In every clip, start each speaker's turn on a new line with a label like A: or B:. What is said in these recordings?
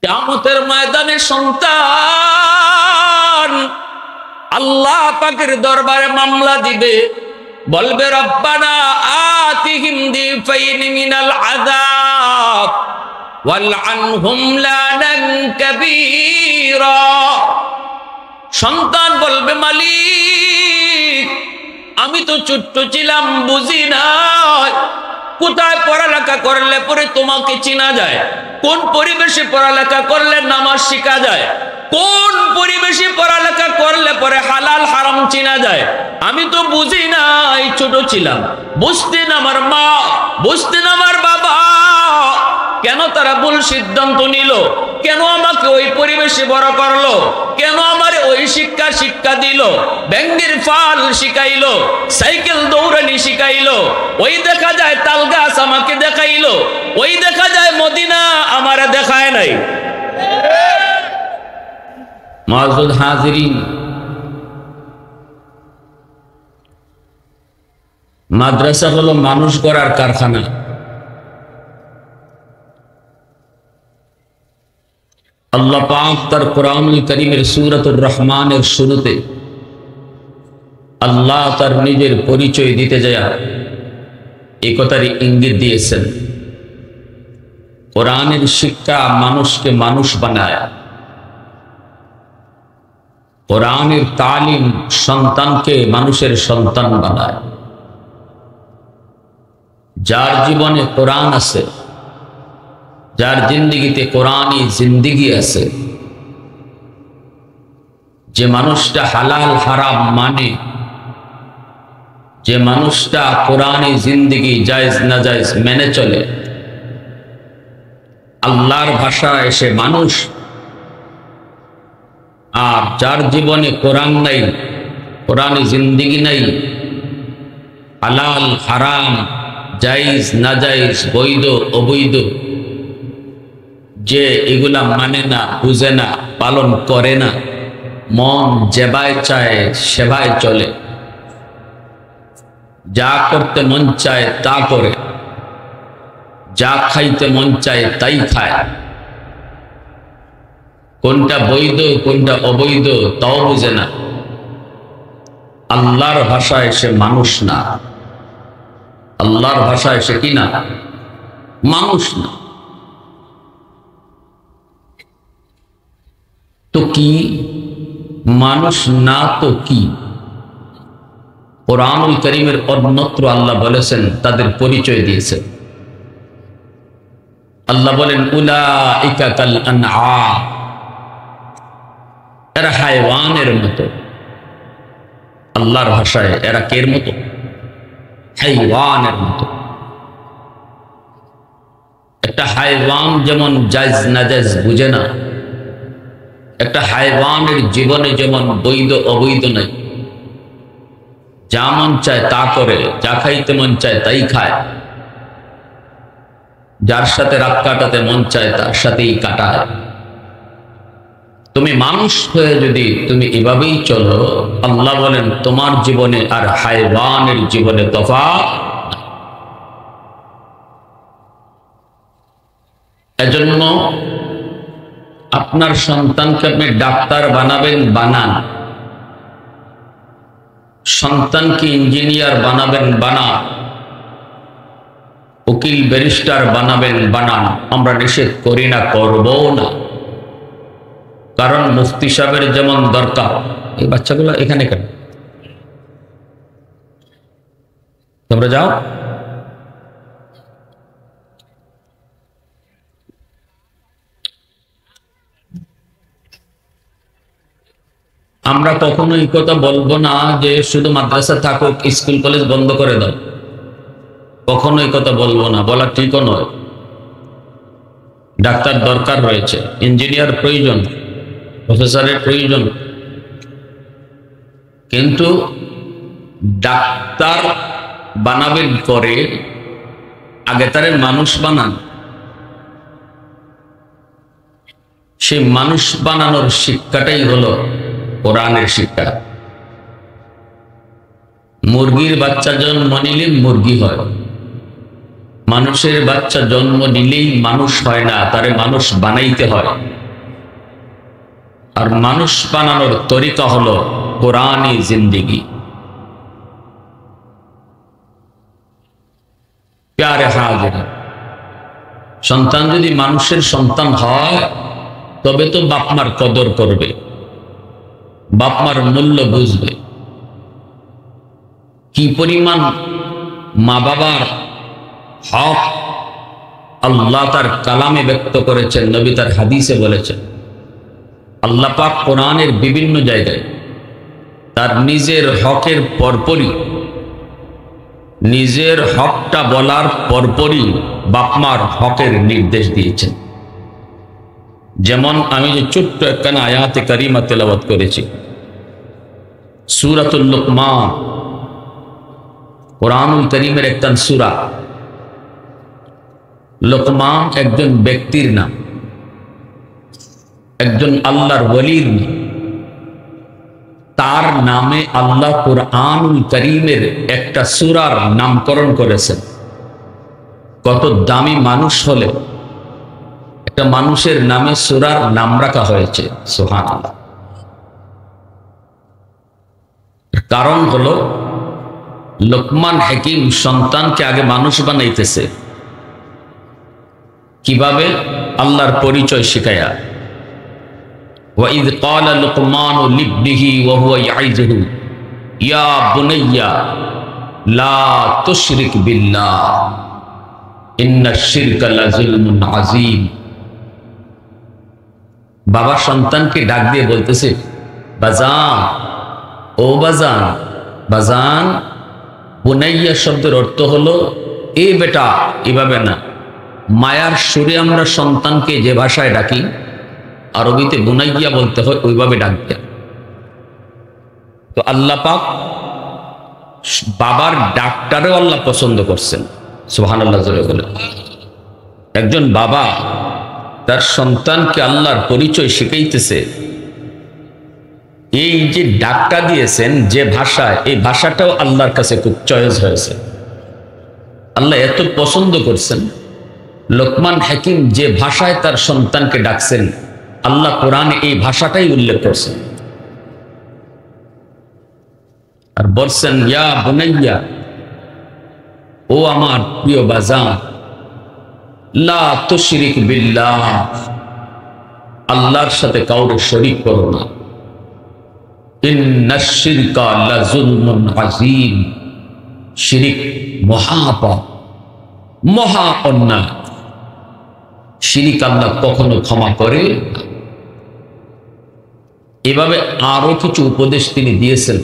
A: কিয়ামতের ময়দানে সন্তান আল্লাহ পাকের দরবারে মামলা দিবে, বলবে রব্বানা আতিহিম দিফাইন মিনাল আযাব ওয়ালআনহুম লানান কাবীরা। সন্তান বলবে মালিক আমি তো ছোট্ট ছিলাম, বুঝি না কোথায় পড়ালেখা করলে পরে তোমাকে চিনা যায়, কোন পরিবেশে পড়ালেখা করলে নামাজ শিখা যায়, কোন পরিবেশে পড়ালেখা করলে পরে হালাল হারাম চিনা যায়। আমি তো বুঝি নাই, ছোট ছিলাম, বুঝতেন আমার মা, বুঝতেন আমার বাবা, কেন তারা ভুল সিদ্ধান্ত নিল, কেন আমাকে ওই পরিবেশে বড় করলো, কেন আমার ওই শিক্ষা দিল, ব্যাঙ্গের ফাল শিখাইলো, সাইকেল দৌড়ানি শিখাইলো, ওই দেখা যায় তাল গাছ আমাকে দেখাইলো, ওই দেখা যায় মদিনা আমার দেখায় নাই। মুআজ্জাজ হাজিরিন, মাদ্রাসা হলো মানুষ গড়ার কারখানা। আল্লাহ পাক তার কোরআনুল কারীমের সূরাতুর রহমানের শুরুতে আল্লাহ তার নিজের পরিচয় দিতে যায় এই কথারই ইঙ্গিত দিয়েছেন। কোরআনের শিক্ষা মানুষকে মানুষ বানায়, কোরআনের তালিম সন্তানকে মানুষের সন্তান বানায়। যার জীবনে কোরআন আছে, যার জিন্দিগিতে কোরআনই জিন্দিগি আছে, যে মানুষটা হালাল হারাম মানে, যে মানুষটা কোরআনই জিন্দিগি জায়েজ না জায়েজ মেনে চলে, আল্লাহর ভাষা এসে মানুষ। আর যার জীবনে কোরআন নাই, কোরআনই জিন্দিগি নাই, হালাল হারাম জায়েজ না জায়েজ বৈধ অবৈধ যে এগুলা মানে না, বুঝে না, পালন করে না, মন যেভাবে চায় সেভাবে চলে, যা করতে মন চায় তা করে, যা খাইতে মন চায় তাই খায়, কোনটা বৈধ কোনটা অবৈধ তাও বুঝে না, আল্লাহর ভাষায় সে মানুষ না। আল্লাহর ভাষায় সে কি না? মানুষ না। তো কি মানুষ না তো কি? কোরআনুল কারীমের অন্যত্র আল্লাহ বলেছেন, তাদের পরিচয় দিয়েছেন। আল্লাহ বলেন উলাইকা কাল আনআম, এরা হায়ওয়ানের মতো। আল্লাহর ভাষায় এরা কের মতো? হায়ওয়ানের মতো। একটা হায়ওয়ান যেমন জায়েজ নাজায়েজ বুঝে না, একটা হায়ওয়ানের জীবনে যেমন বৈধ অবৈধ নাই, যা মন চায় তা করে, যা খাইতে মন চায় তাই খায়, যার সাথে রাত কাটাতে মন চায় তার সাথেই কাটায়। তুমি মানুষ হয়ে যদি তুমি এভাবেই চলো, আল্লাহ বলেন তোমার জীবনে আর হায়ওয়ানের জীবনে তফাৎ। এজন্য আপনার সন্তানকে আপনি ডাক্তার বানাবেন, বানান। সন্তানকে ইঞ্জিনিয়ার বানাবেন, বানান। উকিল ব্যারিস্টার বানাবেন, বানান। আমরা নিষেধ করি না, করবও না। কারণ মুফতি সাহেবের যেমন দরকার, এই বাচ্চাগুলো এখানে কেন? তোমরা যাও। আমরা কখনো এই কথা বলবো না যে শুধু মাদ্রাসা থাকুক, স্কুল কলেজ বন্ধ করে দাও। কখনো এই কথা বলবো না, বলা ঠিকও নয়। ডাক্তার দরকার রয়েছে, ইঞ্জিনিয়ার প্রয়োজন, প্রফেসরের প্রয়োজন, কিন্তু ডাক্তার বানাবেন পরে আগে তারে মানুষ বানান। সেই মানুষ বানানোর শিক্ষাটাই হলো কোরআনের শিক্ষা। মুরগির বাচ্চা জন্ম নিলে মুরগি হয়, মানুষের বাচ্চা জন্ম নিলেই মানুষ হয় না, তারে মানুষ বানাইতে হয়। আর মানুষ বানানোর তরিকা হলো কোরআনী জিন্দেগি। প্যারে হাজির, সন্তান যদি মানুষের সন্তান হয় তবে তো বাপমার কদর করবে, বাপমার মূল্য বুঝবে। কি পরিমাণ মা বাবার হক আল্লাহ তার কালামে ব্যক্ত করেছেন, নবী তার হাদিসে বলেছেন। আল্লাহ পাক কোরআনের বিভিন্ন জায়গায় তার নিজের হকের পরপরই, নিজের হকটা বলার পরপরই বাপমার হকের নির্দেশ দিয়েছেন। যেমন আমি যে ছোট্ট একখানা আয়াতে কারিমা তেলাওয়াত করেছি, সূরাতুল লুকমান, কোরআনুল কারীমের একটা সূরা। লোকমান একজন ব্যক্তির নাম, একজন আল্লাহর ওয়ালির নাম। তার নামে আল্লাহ কোরআনুল কারীমের একটা সূরার নামকরণ করেছেন। কত দামি মানুষ হলে একটা মানুষের নামে সূরার নাম রাখা হয়েছে, সুবহানাল্লাহ। কারণ হলো লোকমান হাকিম সন্তানকে আগে মানুষ বানাইতেছে কিভাবে? আল্লাহর পরিচয় শিখায়া। وَإِذْ قَالَ لُقْمَانُ لِابْنِهِ وَهُوَ يَعِظُهُ يَا بُنَيَّ لَا تُشْرِكْ بِاللَّهِ إِنَّ الشِّرْكَ لَظُلْمٌ عَظِيمٌ। বাবা সন্তানকে ডাক দিয়ে বলতেছে, বাজান, ও বাজান, বাজান। বুনাইয়া শব্দের অর্থ হলো এ বেটা, এভাবে না। মায়ার সুরে আমরা সন্তানকে যে ভাষায় ডাকি, আরবিতে বুনাইয়া বলতে হয়, ওইভাবে ডাক দেয়া। তো আল্লাহ পাক বাবার ডাকটারেও আল্লাহ পছন্দ করছেন, সুবহানাল্লাহ জোরে বলে। একজন বাবা তার সন্তানকে আল্লাহর পরিচয় শিখাইতেছে, এই যে ডাকটা দিয়েছেন যে ভাষায়, এই ভাষাটাও আল্লাহর কাছে খুব চয়েস হয়েছে। আল্লাহ এত পছন্দ করছেন, লোকমান হাকিম যে ভাষায় তার সন্তানকে ডাকছেন, আল্লাহ কোরআনে এই ভাষাটাই উল্লেখ করছেন। আর বলছেন, ইয়া বুনাইয়া, ও আমার প্রিয় বাজান, লা তুশরিক বিল্লাহ, আল্লাহর সাথে কাউকে শরীক করো না। ইন্নাশ শিরকা লাযুলমুন আযীম, শিরিক মহাপাপ, মহা অন্যায়। শিরিক আল্লাহ কখনো ক্ষমা করে না। এভাবে আরো কিছু উপদেশ তিনি দিয়েছেন।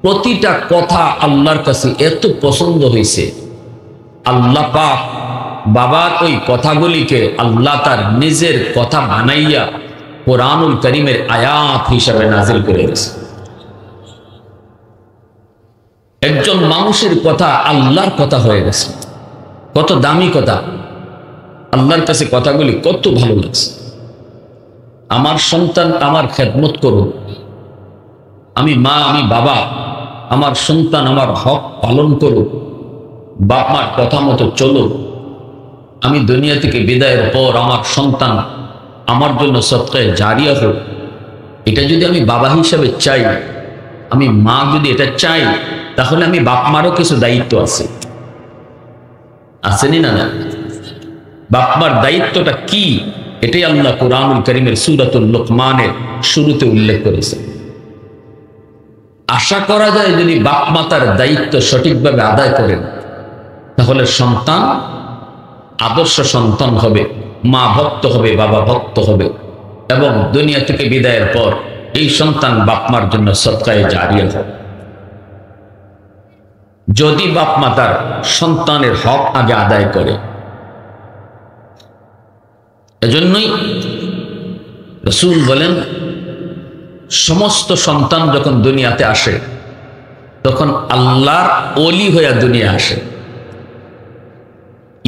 A: প্রতিটা কথা আল্লাহর কাছে এত পছন্দ হয়েছে, আল্লাহ পাক বাবার ওই কথাগুলিকে আল্লাহ তার নিজের কথা বানাইয়া কোরআনুল কারীমের আয়াত হিসাবে নাজিল করে গেছে। একজন মানুষের কথা আল্লাহর কথা হয়ে গেছে। কত দামি কথা, আল্লাহর কাছে কথাগুলি কত ভালো লাগছে। আমার সন্তান আমার খেদমত করুক, আমি মা, আমি বাবা, আমার সন্তান আমার হক পালন করুক, বাপ মার কথা মতো চলুক। আমি দুনিয়া থেকে বিদায়ের পর আমার সন্তান আমার জন্য সদকায়ে জারিয়া হোক। এটা যদি আমি বাবা হিসাবে চাই, আমি মা যদি এটা চাই, তাহলে আমি বাপ মারও কিছু দায়িত্ব আছে, আসেনি না? বাপ মার দায়িত্বটা কি? এটাই আল্লাহ কোরআনুল কারীমের সূরাতুল লুকমানের শুরুতে উল্লেখ করেছে। আশা করা যায় যদি বাপ মা তার দায়িত্ব সঠিকভাবে আদায় করেন, তাহলে সন্তান আদর্শ সন্তান হবে, মা ভক্ত হবে, বাবা ভক্ত হবে, এবং দুনিয়া থেকে বিদায়ের পর এই সন্তান বাপ মার জন্য সদকায়ে জারিয়া হবে। যদি বাপ মা তার সন্তানের হক আগে আদায় করে। এজন্যই রাসূল বলেন, সমস্ত সন্তান যখন দুনিয়াতে আসে তখন আল্লাহর ওলি হয়ে দুনিয়া আসে।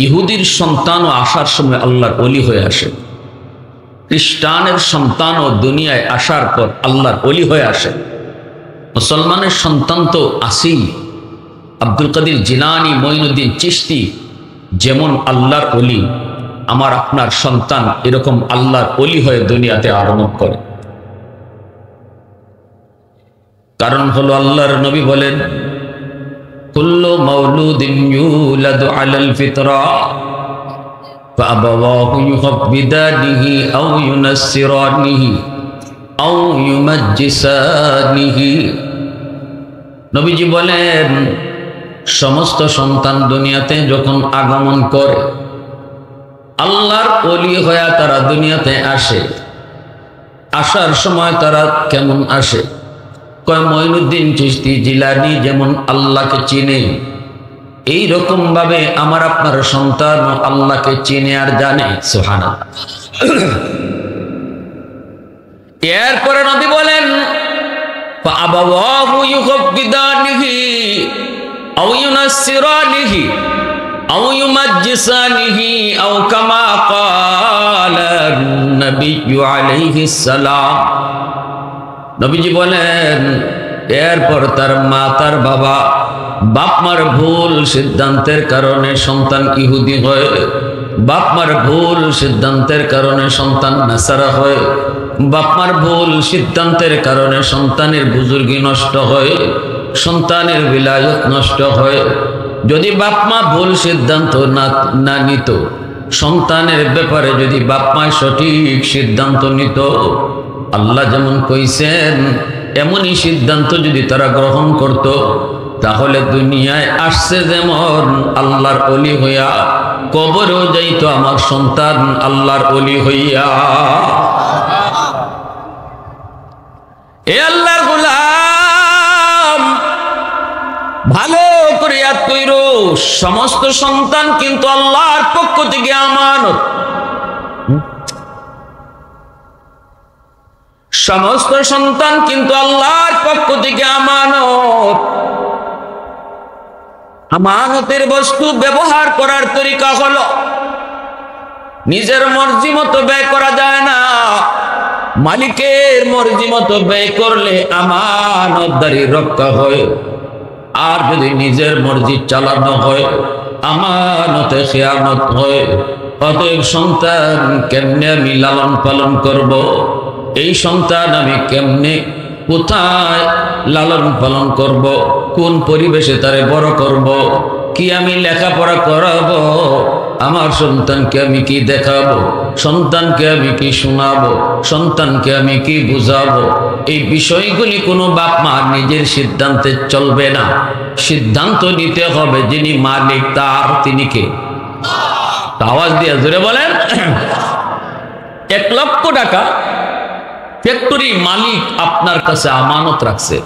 A: ইহুদির সন্তানও আসার সময় আল্লাহর ওলি হয়ে আসে। খ্রিস্টানের সন্তানও দুনিয়ায় আসার পর আল্লাহর ওলি হয়ে আসে। মুসলমানের সন্তান তো আসেই। আব্দুল কাদের জিলানী, মঈনুদ্দিন চিশতি যেমন আল্লাহর ওলি, আমার আপনার সন্তান এরকম আল্লাহর ওলি হয়ে দুনিয়াতে আগমন করে। কারণ হলো আল্লাহর নবী বলেন, কুল্লু মাউলুদিন ইউলাদু আলাল ফিতরা ফাআবাওয়াহু ইউহাব্বিদানিহি আও ইউনাসসিরানিহি আও ইউমাজ্জিসানিহি। নবীজি বলেন, সমস্ত সন্তান দুনিয়াতে যখন আগমন করে, আল্লাহর ওলি হয়ে তারা দুনিয়াতে আসে। আসার সময় তারা কেমন আসে? কয় মঈনুদ্দিন চিশতি জিলানী যেমন আল্লাহকে চিনে, এই রকম ভাবে আমার আপনার সন্তান আল্লাহকে চিনে আর জানে। সুবহানাল্লাহ। এরপরে নবী বলেন, ফাআবাওয়াহু ইউহাব্বিদানিহি আও ইউনাসসিরানিহি আও ইউমাজ্জিসানিহি আও কামা ক্বালা নবিয়্যু আলাইহিস সালাম। নবীজি বলেন, এরপর তার মা তার বাবা, বাপ মার ভুল সিদ্ধান্তের কারণে সন্তান ইহুদি হয়, বাপ মার ভুল সিদ্ধান্তের কারণে সন্তান নাসারা হয়, বাপ মার ভুল সিদ্ধান্তের কারণে সন্তানের বুজুর্গি নষ্ট হয়, সন্তানের বিলায়ত নষ্ট হয়। যদি বাপ মা ভুল সিদ্ধান্ত না নিত, সন্তানের ব্যাপারে যদি বাপ মা সঠিক সিদ্ধান্ত নিত, আল্লাহ যেমন কইছেন এমনই সিদ্ধান্ত যদি তারা গ্রহণ করত, তাহলে দুনিয়ায় আসছে যেমন আল্লাহর ওলি হইয়া, কবরেও যাইতো আমার সন্তান আল্লাহর ওলি হইয়া। এ আল্লাহর গোলাম, ভালো করে ইয়াদ কইরো, সমস্ত সন্তান কিন্তু আল্লাহর পক্ষ থেকে আমানত। সমস্ত সন্তান কিন্তু আল্লাহর পক্ষ থেকে আমানত। আমানতের বস্তু ব্যবহার করার তরিকা হলো, নিজের মর্জি মতো ব্যয় করা যায় না। মালিকের মর্জি মতো ব্যয় করলে আমানতদারি রক্ষা হয়, আর যদি নিজের মর্জি চালানো হয় আমানতে খেয়ানত হয়। অতএব সন্তান কেমনে আমি লালন পালন করব, এই সন্তান আমি কেমনে কোথায় লালন পালন করব, কোন পরিবেশে তারে বড় করব, কি আমি লেখাপড়া করাবো, আমার সন্তানকে আমি কি দেখাবো, সন্তানকে আমি কি শোনাবো, সন্তানকে আমি কি বুঝাবো, এই বিষয়গুলি কোনো বাপ মা নিজের সিদ্ধান্তে চলবে না। সিদ্ধান্ত নিতে হবে যিনি মালিক তার, তিনি কে? আওয়াজ দিয়ে জোরে বলেন। 1 লক্ষ টাকা ফ্যাক্টরি মালিক আপনার কাছে আমানত রাখছে।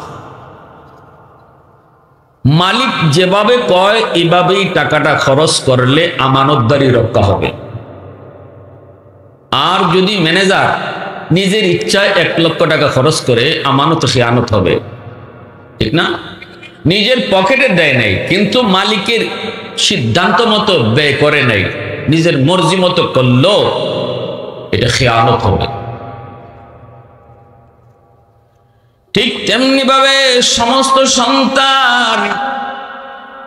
A: মালিক যেভাবে কয় এভাবেই টাকাটা খরচ করলে আমানতদারি রক্ষা হবে। আর যদি ম্যানেজার নিজের ইচ্ছায় 1 লক্ষ টাকা খরচ করে, আমানত খেয়ানত হবে, ঠিক না? নিজের পকেটে দেয় নাই, কিন্তু মালিকের সিদ্ধান্ত মতো ব্যয় করে নাই, নিজের মর্জি মতো করলো, এটা খেয়ানত হবে। ঠিক তেমনি ভাবে সমস্ত সন্তান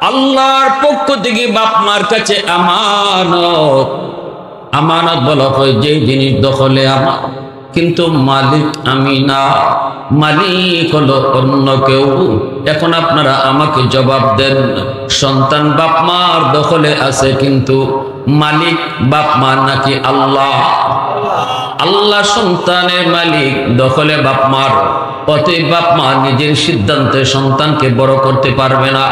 A: আল্লাহর পক্ষ থেকে বাপ মার কাছে আমানত। আমানত বলা হয় যে জিনিস দখলে আমার, কিন্তু মালিক আমি না, মালিক হলো অন্য কেউ। এখন আপনারা আমাকে জবাব দেন, সন্তান বাপ মার দখলে আছে, কিন্তু মালিক বাপ মা নাকি আল্লাহ? আল্লাহ সন্তানের মালিক, দখলে বাপ মার। অতএব বাপ মা নিজের সিদ্ধান্তে সন্তানকে বড় করতে পারবে না।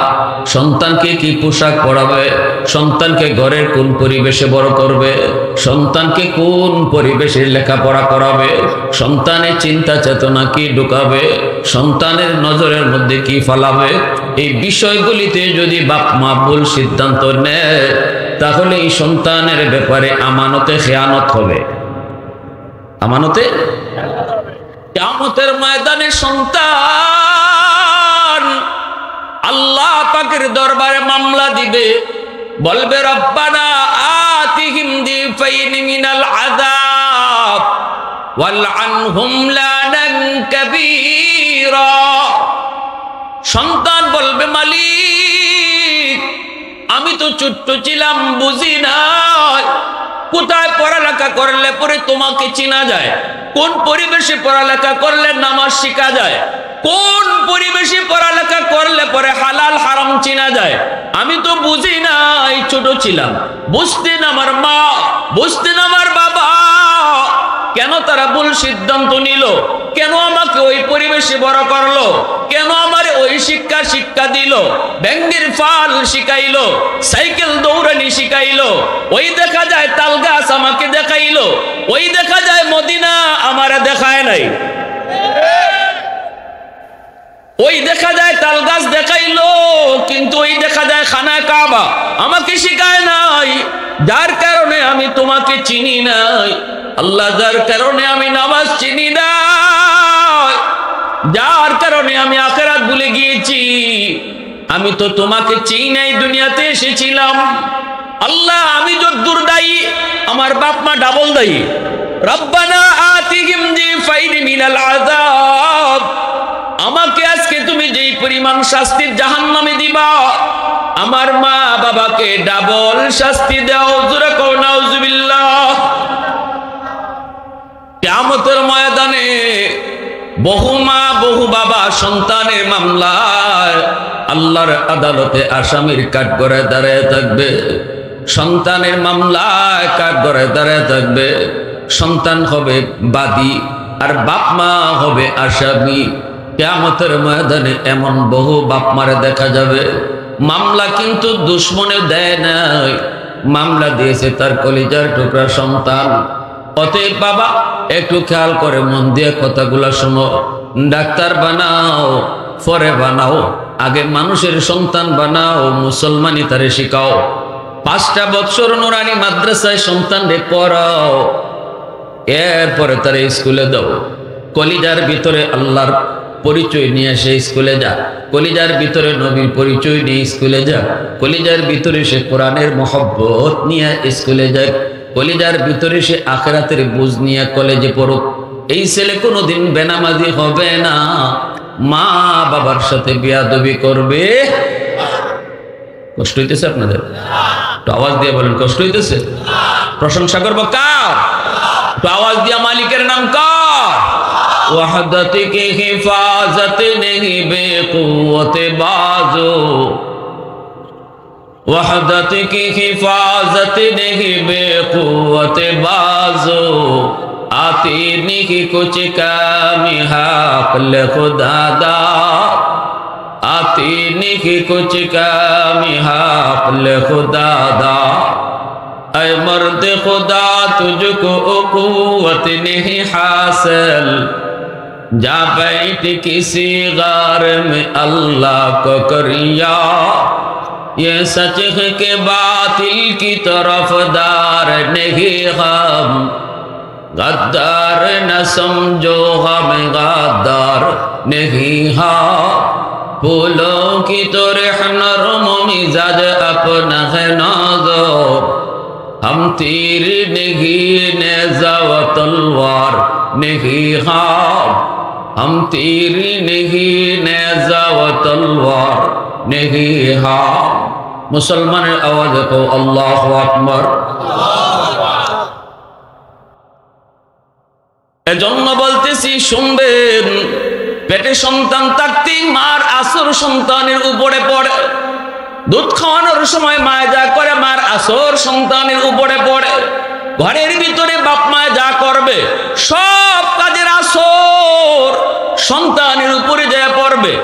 A: সন্তানকে কি পোশাক পরাবে, সন্তানকে ঘরের কোন পরিবেশে বড় করবে, সন্তানকে কোন পরিবেশে লেখাপড়া করাবে, সন্তানের চিন্তা চেতনা কি ঢুকাবে, সন্তানের নজরের মধ্যে কি ফেলাবে, এই বিষয়গুলিতে যদি বাপ মা ভুল সিদ্ধান্ত নেয়, তাহলে এই সন্তানের ব্যাপারে আমানতে খেয়ানত হবে। আমানতে কিয়ামতের ময়দানে সন্তান আল্লাহ পাকের দরবারে মামলা দিবে, বলবে রব্বানা আতিহিম দিফাইনি মিনাল আযাব ওয়ালআনহুম লানান কাবীরা। সন্তান বলবে, মালিক আমি তো ছোট্ট ছিলাম, বুঝি না কোথায় পড়ালেখা করলে পরে তোমাকে চেনা যায়, কোন পরিবেশে পড়ালেখা করলে নামাজ শেখা যায়, কোন পরিবেশে পড়ালেখা করলে পরে হালাল হারাম চিনা যায়? আমি তো বুঝি নাই, ছোট ছিলাম। বুঝতেন আমার মা, বুঝতেন আমার বাবা, কেন তারা ভুল সিদ্ধান্ত নিল? কেন আমাকে ওই পরিবেশে বড় করলো? কেন আমার ওই শিক্ষা দিল? ব্যাঙ্গের ফাল শিখাইলো, সাইকেল দৌড়ানি শিখাইলো, ওই দেখা যায় তাল গাছ আমাকে দেখাইলো, ওই দেখা যায় মদিনা আমারে দেখায় নাই, ওই দেখা যায় তাল গাছ দেখাইলো, কিন্তু ওই দেখা যায় খানায় কাবা আমাকে শিখায় নাই। যার কারণে আমি তোমাকে চিনি নাই আল্লাহ, যার কারণে আমি নামাজ চিনি নাই, যার কারণে আমি আখিরাত ভুলে গিয়েছি। আমি তো তোমাকে চিনি নাই, দুনিয়াতে এসেছিলাম। আল্লাহ, আমি যদ্দুর দায়ী, আমার বাপ মা ডাবল দায়ী। রব্বানা আতিহিম যিফাইন মিনাল আযাব, আমাকে আজকে তুমি যেই পরিমাণ শাস্তির জাহান্নামে দিবা, আমার মা বাবাকে ডাবল শাস্তি দাও। জোরে কও নাউজুবিল্লাহ। কিয়ামতের ময়দানে বহু মা বহু বাবা সন্তানের মামলায় আল্লাহর আদালতে আসামির কাঠগড়ায় দাঁড়ায় থাকবে। সন্তানের মামলায় কাঠগড়ায় দাঁড়ায় থাকবে। সন্তান হবে বাদী আর বাপ মা হবে আসামি। কিয়ামতের ময়দানে এমন বহু বাপ মারে দেখা যাবে, মামলা কিন্তু দুশ্মনে দেয় নাই, মামলা দিয়েছে তার কলিজার টুকরা সন্তান। অতএব বাবা, একটু খেয়াল করে মন দিয়ে কথাগুলো শোনো। ডাক্তার বানাও পরে বানাও, আগে মানুষের সন্তান বানাও, মুসলমানি তারে শিখাও। 5টা বছর নুরানি মাদ্রাসায় সন্তানরে পড়াও, এরপরে তারে স্কুলে দাও। কলিজার ভিতরে আল্লাহর পরিচয় নিয়ে সে স্কুলে যা, কলিজার ভিতরে নবীর পরিচয় নিয়ে স্কুলে যা, কলিজার ভিতরে সে কোরআনের মহব্বত নিয়ে স্কুলে যায়, কলিজার ভিতরে সে আখিরাতের বুঝ নিয়ে কলেজে পড়ুক। এই ছেলে কোনোদিন বেনামাজি হবে না, মা বাবার সাথে বেয়াদবি করবে। কষ্ট হইতেছে আপনাদের? তো আওয়াজ দিয়ে বলেন, কষ্ট হইতেছে? প্রশংসা করবো কার? তো আওয়াজ দিয়া মালিকের নাম কার? वहदत की हिफाजत नहीं बेकुव्वत बाजो, वहदत की हिफाजत नहीं बेकुव्वत बाजो, आती नहीं कुछ कमी हक़ खुदा दा, आती नहीं कुछ कमी हक़ खुदा दा। ऐ मर्द खुदा तुझको कुव्वत नहीं हासिल, जा बैठ किसी गार में अल्लाह को करिया, ये सच है कि बातिल की तरफदार नहीं हम, गद्दार न समझो हम गद्दार नहीं हाँ, फूलों की तो नरम मिजाज अपना है नाज़ुक, हम तीर नहीं नेज़ा व तलवार नहीं हाँ, हम तीर नहीं नेज़ा व तलवार नहीं हाँ। मुसलमाনের आवाज को अल्लाहु আকবার। এজন্য বলতেছি শুনবেন, পেটে সন্তান থাকতেই মার আসর সন্তানের উপরে পড়ে। দুধ খাওয়ানোর সময় মায় যা করে মার আসর সন্তানের উপরে পড়ে। ঘরের ভিতরে বাপ মায় যা করবে সব কাজের আসর সন্তানের উপরে যা পড়বে।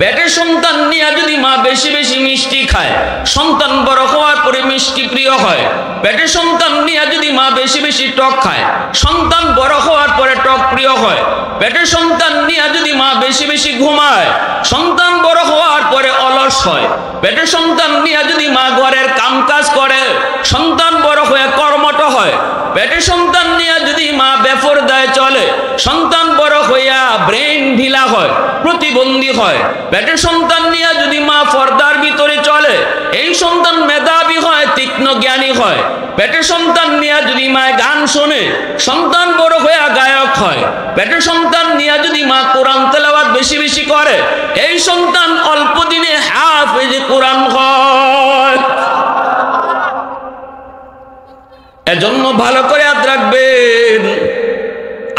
A: পেটে সন্তান নিয়ে যদি মা বেশি বেশি মিষ্টি খায়, সন্তান বড় হওয়ার পরে মিষ্টি প্রিয় হয়। পেটে সন্তান নিয়ে যদি মা বেশি বেশি টক খায়, সন্তান বড় হওয়ার পরে টক প্রিয় হয়। পেটে সন্তান নিয়ে যদি মা বেশি বেশি ঘুমায়, সন্তান বড় হওয়ার পরে অলস হয়। পেটে সন্তান নিয়ে যদি মা ঘরের কাম কাজ করে, সন্তান বড় হয়ে কর্মঠ হয়। পেটে সন্তান নিয়ে যদি মা বেপরদায় চলে, সন্তান বড় হইয়া ব্রেন ঢিলা হয়, প্রতিবন্ধী হয়। পেটে সন্তান নিয়ে যদি মা পর্দার ভিতরে চলে, এই সন্তান মেধাবী হয়, তীক্ষ্ণ জ্ঞানী হয়। পেটে সন্তান নিয়ে যদি মা গান শোনে, সন্তান বড় হইয়া গায়ক হয়। পেটে সন্তান নিয়ে যদি মা কোরআন তেলাওয়াত বেশি বেশি করে, এই সন্তান অল্প দিনে হাফেজ কোরআন হয়। এজন্য ভালো করে ইয়াদ রাখবেন,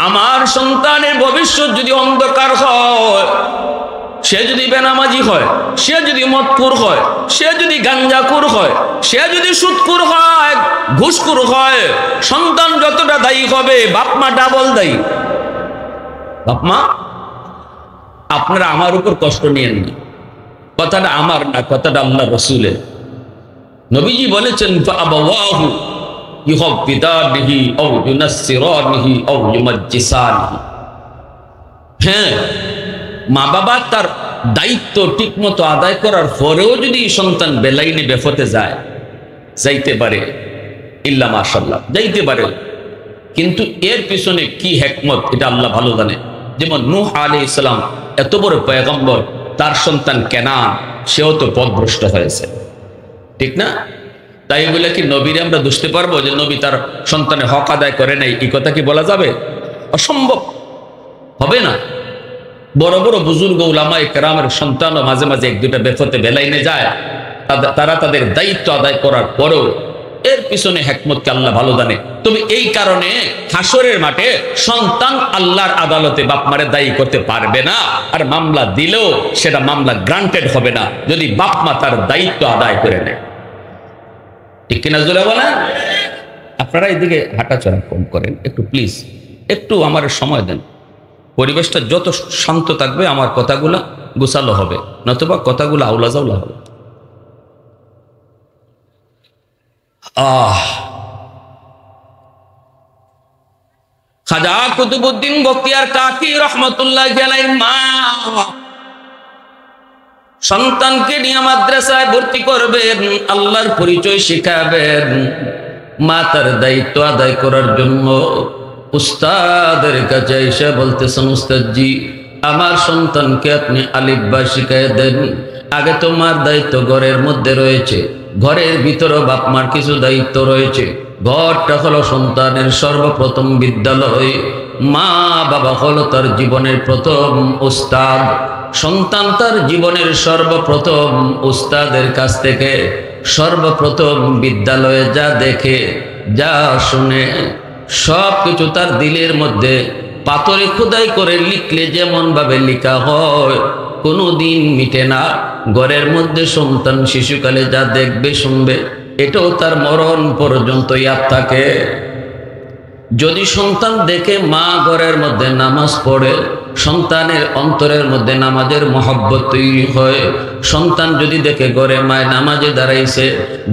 A: আমার সন্তানের ভবিষ্যৎ যদি অন্ধকার হয়, সে যদি বেনামাজি হয়, সে যদি মদখোর হয়, সে যদি গাঞ্জাখোর হয়, সে যদি সুদখোর হয়, ঘুষখোর হয়, সন্তান যতটা দায়ী হবে, বাপ মা ডাবল দায়ী। বাপ মা, আপনারা আমার উপর কষ্ট নিয়েন না, কথাটা আমার না, কথাটা আল্লাহ রাসূলের। নবীজি বলেছেন ফাআবাওয়াহু ইউহাব্বিদানিহি আও ইউনাসসিরানিহি আও ইউমাজ্জিসানিহি। হ্যাঁ, মা বাবা তার দায়িত্ব ঠিকমতো আদায় করার পরেও যদি সন্তান বেলাইনে বেফতে যায়, যাইতে পারে, ইল্লা মাশাআল্লাহ যাইতে পারে, কিন্তু এর পিছনে কি হিকমত এটা আল্লাহ ভালো জানে। যেমন নূহ আলাইহিস সালাম এত বড় পয়গম্বর, তার সন্তান কেনান, সেও তো পথভ্রষ্ট হয়েছে, ঠিক না? তাই বলে কি নবীরে আমরা বুঝতে পারবো যে নবী তার সন্তানের হক আদায় করে নাই? এই কথা কি বলা যাবে? অসম্ভব, হবে না। বড় বড় বুজুর্গ উলামায়ে কেরামের সন্তানও মাঝে মাঝে এক দুটা বেফতে বেলাইনে যায়, তারা তাদের দায়িত্ব আদায় করার পরেও এর পিছনে হিকমতকে আল্লাহ ভালো জানে। তবে এই কারণে হাসরের মাঠে সন্তান আল্লাহর আদালতে বাপ মারে দায়ী করতে পারবে না, আর মামলা দিলেও সেটা মামলা গ্রান্টেড হবে না যদি বাপ মা তার দায়িত্ব আদায় করে নেয়, ঠিক কিনা জোরে বলেন? আপনারা এইদিকে হাঁটাচলা কম করেন একটু, প্লিজ একটু আমার সময় দেন। পরিবেশটা যত শান্ত থাকবে আমার কথাগুলো গোছালো হবে, নতুবা কথাগুলো আউলা জাউলা হবে। খাজা কুতুবউদ্দিন বখতিয়ার কাকি রহমতুল্লাহ আলাইহির মা সন্তানকে নিয়ে মাদ্রাসায় ভর্তি করবেন, আল্লাহর পরিচয় শিখাবেন। মা তার দায়িত্ব আদায় করার জন্য উস্তাদের কাছে এসে বলতেছেন, উস্তাদজি আমার সন্তানকে আপনি আলিফ বা শিখায় দেন। আগে তোমার দায়িত্ব ঘরের মধ্যে রয়েছে, ঘরের ভিতরে বাপ মার কিছু দায়িত্ব রয়েছে। ঘরটা হলো সন্তানের সর্বপ্রথম বিদ্যালয়, মা বাবা হলো তার জীবনের প্রথম উস্তাদ। সন্তান তার জীবনের সর্বপ্রথম উস্তাদের কাছ থেকে সর্বপ্রথম বিদ্যালয়ে যা দেখে, যা শুনে, সব কিছু তার দিলের মধ্যে পাথরে খোদাই করে লিখলে যেমন ভাবে লেখা হয়, কোনো দিন মিটে না। ঘরের মধ্যে সন্তান শিশুকালে যা দেখবে শুনবে, এটাও তার মরণ পর্যন্ত ইয়াদ থাকে। যদি সন্তান দেখে মা ঘরের মধ্যে নামাজ পড়ে, সন্তানের অন্তরের মধ্যে নামাজের মহব্বত তৈরি হয়। সন্তান যদি দেখে ঘরে মায় নামাজে দাঁড়াইছে,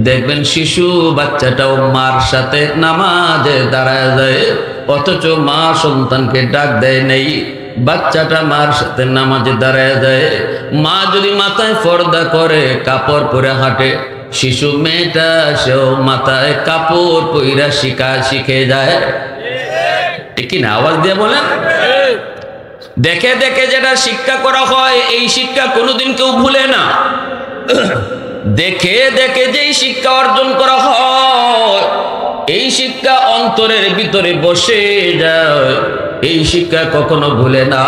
A: দেখবেন শিশু বাচ্চাটাও মার সাথে নামাজে দাঁড়ায় যায়, অথচ মা সন্তানকে ডাক দেয় নেই, বাচ্চাটা মার সাথে নামাজে দাঁড়ায় যায়। মা যদি মাথায় পর্দা করে, কাপড় পরে হাঁটে, শিশু মেয়েটা সেও মাথায় কাপড় পইরা শিখে যায়, ঠিক কিনা? আওয়াজ দিয়ে বলেন। দেখে দেখে যেটা শিক্ষা করা হয়, এই শিক্ষা কোনোদিন কেউ ভুলে না। দেখে দেখে যেই শিক্ষা অর্জন করা হয়, এই শিক্ষা অন্তরের ভিতরে বসে যায়, এই শিক্ষা কখনো ভুলে না।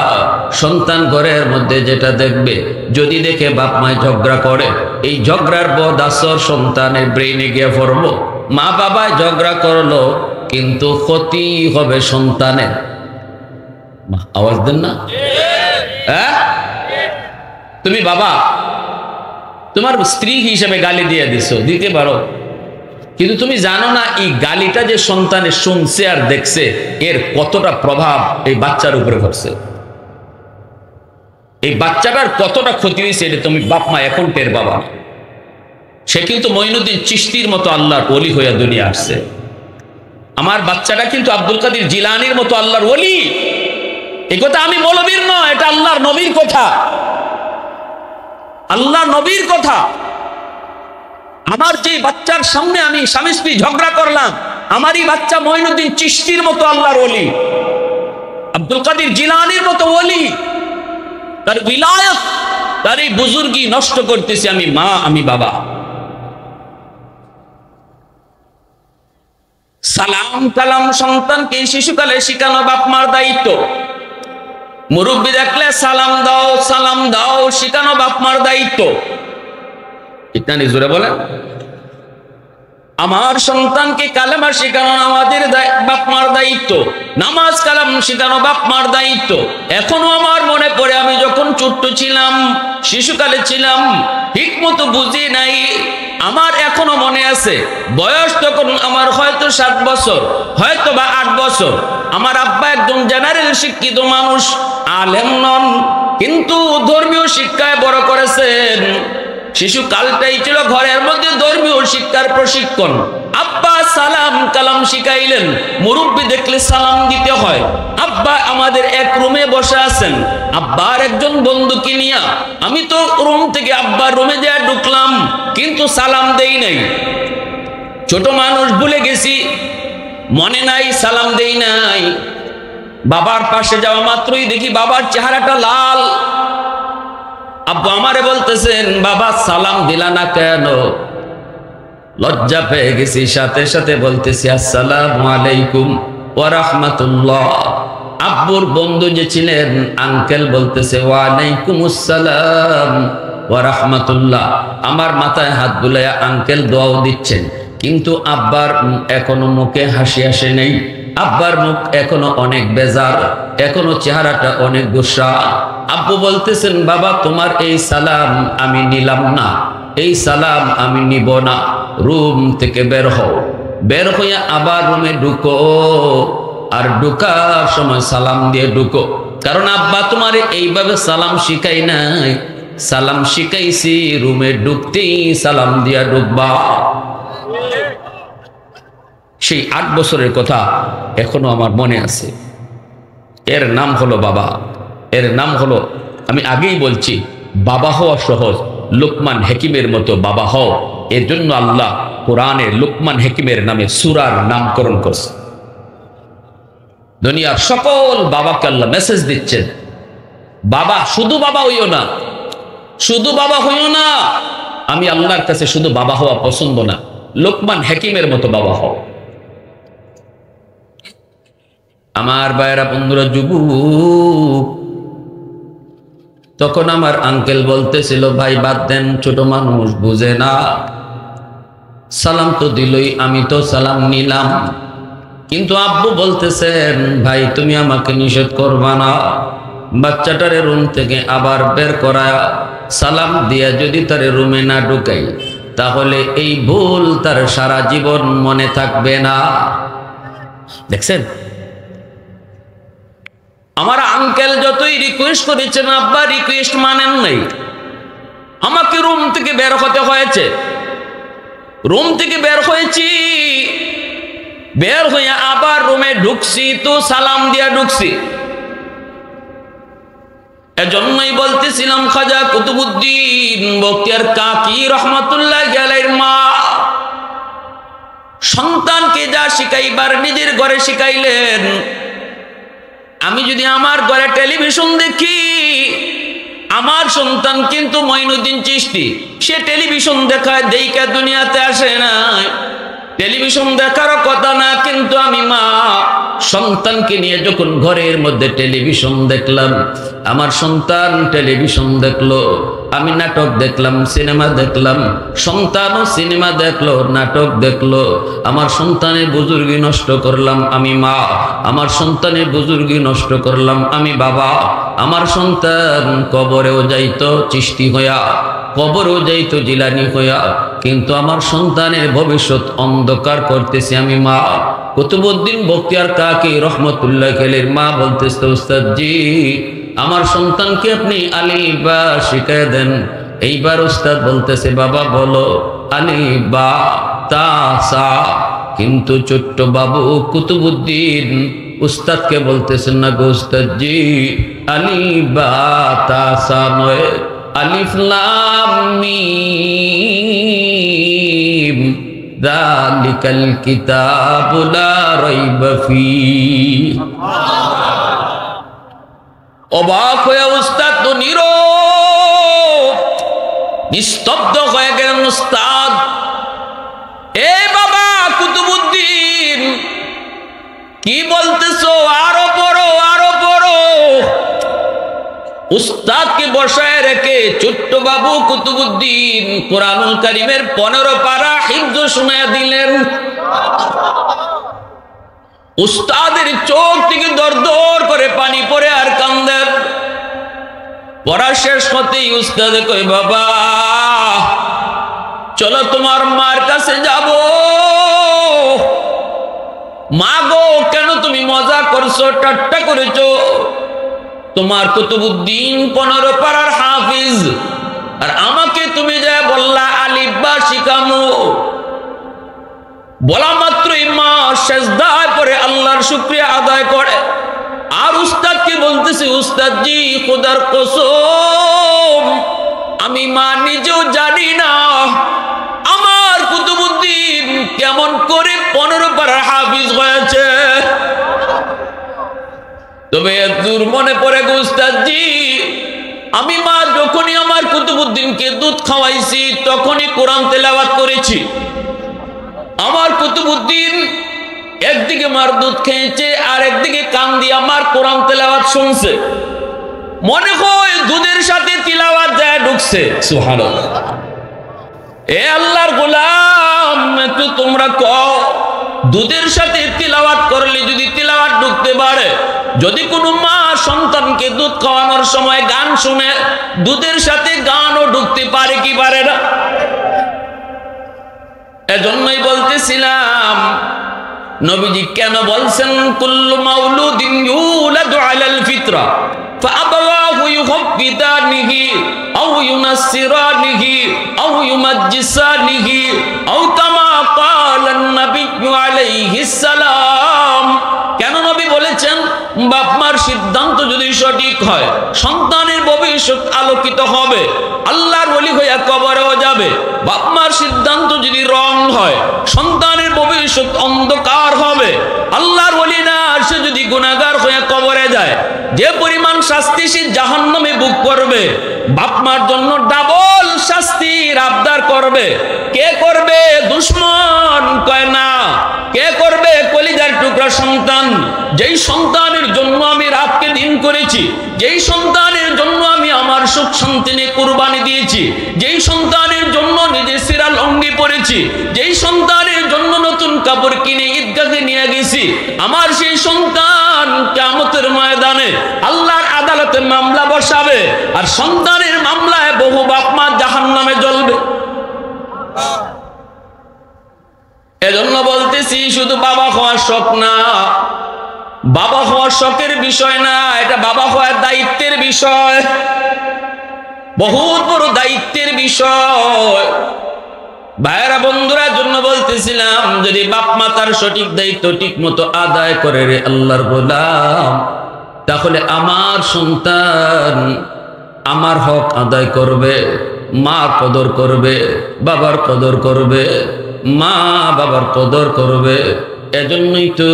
A: সন্তান ঘরের মধ্যে যেটা দেখবে, যদি দেখে বাপ মায় ঝগড়া করে, এই ঝগড়ার বদ আসর সন্তানের ব্রেইনে গিয়ে পড়বো। মা বাবায় ঝগড়া করলো, কিন্তু ক্ষতি হবে সন্তানের। আওয়াজ দেন না? হ্যাঁ, তুমি বাবা তোমার স্ত্রী হিসেবে গালি দিয়ে দিছো, দিতে পারো, কিন্তু তুমি জানো না এই গালিটা যে সন্তানে শুনছে আর দেখছে, এর কতটা প্রভাব এই বাচ্চার উপরে পড়ছে, এই বাচ্চাটার কতটা ক্ষতি হয়েছে, এটা তুমি বাপ মা এখন টের পাবা। সে কিন্তু মঈনুদ্দিন চিশতির মতো আল্লাহর ওলি হইয়া দুনিয়া আসছে। আমার বাচ্চাটা কিন্তু আব্দুল কাদের জিলানির মতো আল্লাহর ওলি। এই কথা আমি মৌলবীর নয়, এটা আল্লাহর নবীর কথা, আল্লাহ নবীর কথা। আমার যে বাচ্চার সামনে আমি স্বামী স্ত্রী ঝগড়া করলাম, আমারই বাচ্চা মঈনুদ্দিন চিশতির মতো আল্লাহর ওলি, আব্দুল কাদের জিলানির মতো ওলি। তার বিলায়ত, তার এই বুজুর্গি নষ্ট করতেছি আমি মা, আমি বাবা। সালাম কালাম সন্তানকে শিশুকালে শিখানো বাপ মার দায়িত্ব। মুরব্বী দেখলে সালাম দাও শিখানো বাপ মার দায়িত্ব। ইত্যাদি জোরে বলেন। আমার সন্তানকে কালেমা শেখানো আমাদের বাপ মার দায়িত্ব, নামাজ কালাম শেখানো বাপ মার দায়িত্ব। এখনো আমার মনে পড়ে, আমি যখন ছোট্ট ছিলাম, শিশুকালে ছিলাম, ঠিক মতো বুঝি নাই। আমার এখনো মনে আছে, বয়স তখন আমার হয়তো 7 বছর, হয়তো বা 8 বছর। আমার আব্বা একজন জেনারেল শিক্ষিত মানুষ, আলেম নন, কিন্তু ধর্মীয় শিক্ষায় বড় করেছেন। শিশুকালটাই ছিল ঘরের মধ্যে ধর্মীয় শিক্ষার প্রশিক্ষণ। আব্বা সালাম কালাম শিখাইলেন, মুরব্বী দেখলে সালাম দিতে হয়। আব্বা আমাদের এক রুমে বসে আছেন, আব্বার একজন বন্ধুকে নিয়ে আমি তো রুম থেকে আব্বার রুমে যা ঢুকলাম, কিন্তু সালাম দেই নাই। ছোট মানুষ, ভুলে গেছি, মনে নাই, সালাম দেই নাই। বাবার পাশে যাওয়া মাত্রই দেখি বাবার চেহারাটা লাল। আব্বু আমারে বলতেছেন, বাবা সালাম দিলা না কেন? লজ্জা পেয়ে গেছি, সাথে সাথে বলতেছি আসসালামু আলাইকুম ওয়া রাহমাতুল্লাহ। আব্বুর বন্ধু যে ছিলেন আঙ্কেল বলতেছে ওয়া আলাইকুমুস সালাম ওয়া রাহমাতুল্লাহ। আমার মাথায় হাত বুলাইয়া আঙ্কেল দোয়াও দিচ্ছেন, কিন্তু আব্বার এখনো মুখে হাসি আসে নেই। আব্বার মুখ এখনো অনেক বেজার, এখনো চেহারাটা অনেক গুসা। আব্বু বলতেছেন, বাবা তোমার এই সালাম আমি নিলাম না, এই সালাম আমি নিব না। রুম থেকে বের হও, বের হইয়া আবার রুমে ঢুকো, আর ঢুকার সময় সালাম দিয়ে ঢুকো। কারণ আব্বা তোমার এইভাবে সালাম শিখাই নাই, সালাম শিখাইছি রুমে ঢুকতেই সালাম দিয়া ঢুকবা। সেই 8 বছরের কথা এখনো আমার মনে আছে। এর নাম হলো বাবা, এর নাম হলো, আমি আগেই বলছি, বাবা হওয়া সহজ, লুকমান হাকিমের মতো বাবা হও। এর জন্য আল্লাহ কোরআনে লুকমান হাকিমের নামে সূরার নামকরণ করছে। দুনিয়ার সকল বাবাকে আল্লাহ মেসেজ দিচ্ছেন, বাবা শুধু বাবা হইও না, শুধু বাবা হইও না। আমি আল্লাহর কাছে শুধু বাবা হওয়া পছন্দ না, লুকমান হাকিমের মতো বাবা হও। আমার ভাইরা বন্ধুরা, যুবক, তখন আমার আঙ্কেল বলতেছিল, ভাই বাদ দেন, ছোট মানুষ বুঝে না, সালাম তো দিলই, আমি তো সালাম নিলাম। কিন্তু আব্বু বলতেছেন, ভাই তুমি আমাকে নিষেধ করবা না। বাচ্চাটারে রুম থেকে আবার বের করা, সালাম দিয়া যদি তারে রুমে না ঢুকাই, তাহলে এই ভুল তার সারা জীবন মনে থাকবে না। দেখছেন, আমার আঙ্কেল যতই রিকোয়েস্ট করেছেন, আব্বা রিকোয়েস্ট মানেন নাই। আমাকে রুম থেকে বের হতে হয়েছে, রুম থেকে বের হয়েছি, বের হয়ে আবার রুমে ঢুকছি তো সালাম দিয়া ঢুকছি। এজন্যই বলতেছিলাম, খাজা কুতুবউদ্দিন বখতিয়ার কাকি রহমাতুল্লাহ আলাইহির মা সন্তানকে যা শিখাইবার নিজের ঘরে শিখাইলেন। আমি যদি আমার ঘরে টেলিভিশন দেখি, আমার সন্তান কিন্তু মঈনুদ্দিন চিশতি, সে টেলিভিশন দেখায়, দেইকা দুনিয়াতে আসে না, টেলিভিশন দেখারও কথা না। কিন্তু আমি মা সন্তানকে নিয়ে যখন ঘরের মধ্যে টেলিভিশন দেখলাম, আমার সন্তান টেলিভিশন দেখলো, আমি নাটক দেখলাম, সিনেমা দেখলাম, সন্তানও সিনেমা দেখলো, নাটক দেখলো। আমার সন্তানের বুজুর্গি নষ্ট করলাম আমি মা, আমার সন্তানের বুজুর্গি নষ্ট করলাম আমি বাবা। আমার সন্তান কবরেও যাইতো চিশতি হইয়া, কবরেও যাইতো জিলানি হইয়া, কিন্তু আমার সন্তানের ভবিষ্যৎ অন্ধকার করতেছি আমি মা। কুতুবউদ্দিন বখতিয়ার কাকি রহমতুল্লাহ আলাইহির মা বলতেছে, উস্তাদ জি আমার সন্তানকে আপনি আলিফ বা শিখায় দেন। এইবার উস্তাদ বলতেছে, বাবা বলো আলিফ বা তা সা। কিন্তু ছোট্ট বাবু কুতুবউদ্দিন উস্তাদকে বলতেছেন, না গো উস্তাদ জি, আলিফ বা তা সা নয়, আলিফ লাম মিম যালিকাল কিতাবু লা রাইবা ফীহ। অবাক হয়ে উস্তাদ তো নীরব, নিস্তব্ধ হয়ে গেলেন। উস্তাদ, এ বাবা কুতুবউদ্দিন কি বলতেছো? আরো পড়ো, আরো পড়ো। উস্তাদকে বসায় রেখে ছোট্ট বাবু কুতুবউদ্দিন কোরআনুল কারীমের 15 পারা হিফজ শোনায়া দিলেন। উস্তাদের চোখ থেকে দরদর করে পানি পড়ে আর কান্দেন। পড়া শেষ হতেই উস্তাদ কয়, বাবা চলো তোমার মার কাছে যাব। মা গো, কেন তুমি মজা করছো, ঠাট্টা করেছো? তোমার কুতুবউদ্দিন 15 পারার হাফিজ, আর আমাকে তুমি যা বললা আলিফ বা শিখামু। বলা মাত্রই মা সেজদায় পড়ে আল্লাহর শুকরিয়া আদায় করে। আর উস্তাদকে বলতেছে, উস্তাদজি খোদার কসম, আমি মা নিজেও জানি না আমার কুতুবউদ্দিন কেমন করে 15 পারার হাফিজ হয়েছে। তবে দূর মনে পড়ে উস্তাদজি, আমি মা যখনই আমার কুতুবউদ্দিনকে দুধ খাওয়াইছি তখনই কোরআন তেলাওয়াত করেছি। আমার কুতুবউদ্দিন একদিকে মার দুধ খেয়েছে আর একদিকে কান দিয়ে আমার কোরআন তেলাওয়াত শুনছে। মনে হয় দুধের সাথে তিলাওয়াত যায় ঢুকছে। সুবহানাল্লাহ। এ আল্লাহর গোলাম, একটু তোমরা কও, দুধের সাথে তিলাওয়াত করলে যদি তিলাওয়াত ঢুকতে পারে, যদি কোনো মা সন্তানকে দুধ খাওয়ানোর সময় গান শুনে, দুধের সাথে গানও ঢুকতে পারে কি পারে না? এজন্যই বলতেছিলাম, নবীজি কেন বলছেন কুল্লু মাউলুদিন ইউলাদু আলাল ফিতরা ফাআবাওয়াহু ইউহাব্বিদানিহি আও ইউনাসসিরানিহি আও ইউমাজ্জিসানিহি আও কামা ক্বালান নাবিয়্যু আলাইহিস সালাম। কেন নবী বলেছেন বাপ মার সিদ্ধান্ত যদি সঠিক হয়, সন্তানের ভবিষ্যৎ আলোকিত হবে, আল্লাহর ওলি হয়ে কবরেও যাবে। বাপ মার সিদ্ধান্ত যদি রং হয়, সন্তানের ভবিষ্যৎ অন্ধকার হবে, আল্লাহর ওলি না সে যদি গুনাহগার হয়ে কবরে যায়, যে পরিমাণ শাস্তি সে জাহান্নামে ভোগ করবে, বাপ মার জন্য ডাবল শাস্তির আবদার করবে। কে করবে? দুশমন কয় না। কে করবে? কলিজার টুকরা সন্তান। যেই সন্তানের জন্য আমি রাতকে দিন করেছি, যেই সন্তানের জন্য আমি আমার সুখ শান্তি নিয়ে কুরবানি দিয়েছি, যেই সন্তানের জন্য নিজে সিরা লঙ্গি পরেছি, যেই সন্তানের জন্য নতুন কাপড় কিনে ঈদগাহে নিয়ে গেছি, আমার সেই সন্তান কিয়ামতের ময়দানে আল্লাহর আদালতে মামলা বসাবে, আর সন্তানের মামলায় বহু বাপ মা জাহান্নামে জ্বলবে। এজন্য বলতেছি, শুধু বাবা হওয়ার শখ না, বাবা হওয়ার শখের বিষয় না, এটা বাবা হওয়ার দায়িত্বের বিষয়, বহুত বড় দায়িত্বের বিষয়। ভাইরা বন্ধুরা, জন্য বলতেছিলাম, যদি বাপ মা তার সঠিক দায়িত্ব ঠিক মতো আদায় করে রে আল্লাহর গোলাম, তাহলে আমার সন্তান আমার হক আদায় করবে, মা কদর করবে, বাবার কদর করবে, মা বাবার কদর করবে। এজন্যই তো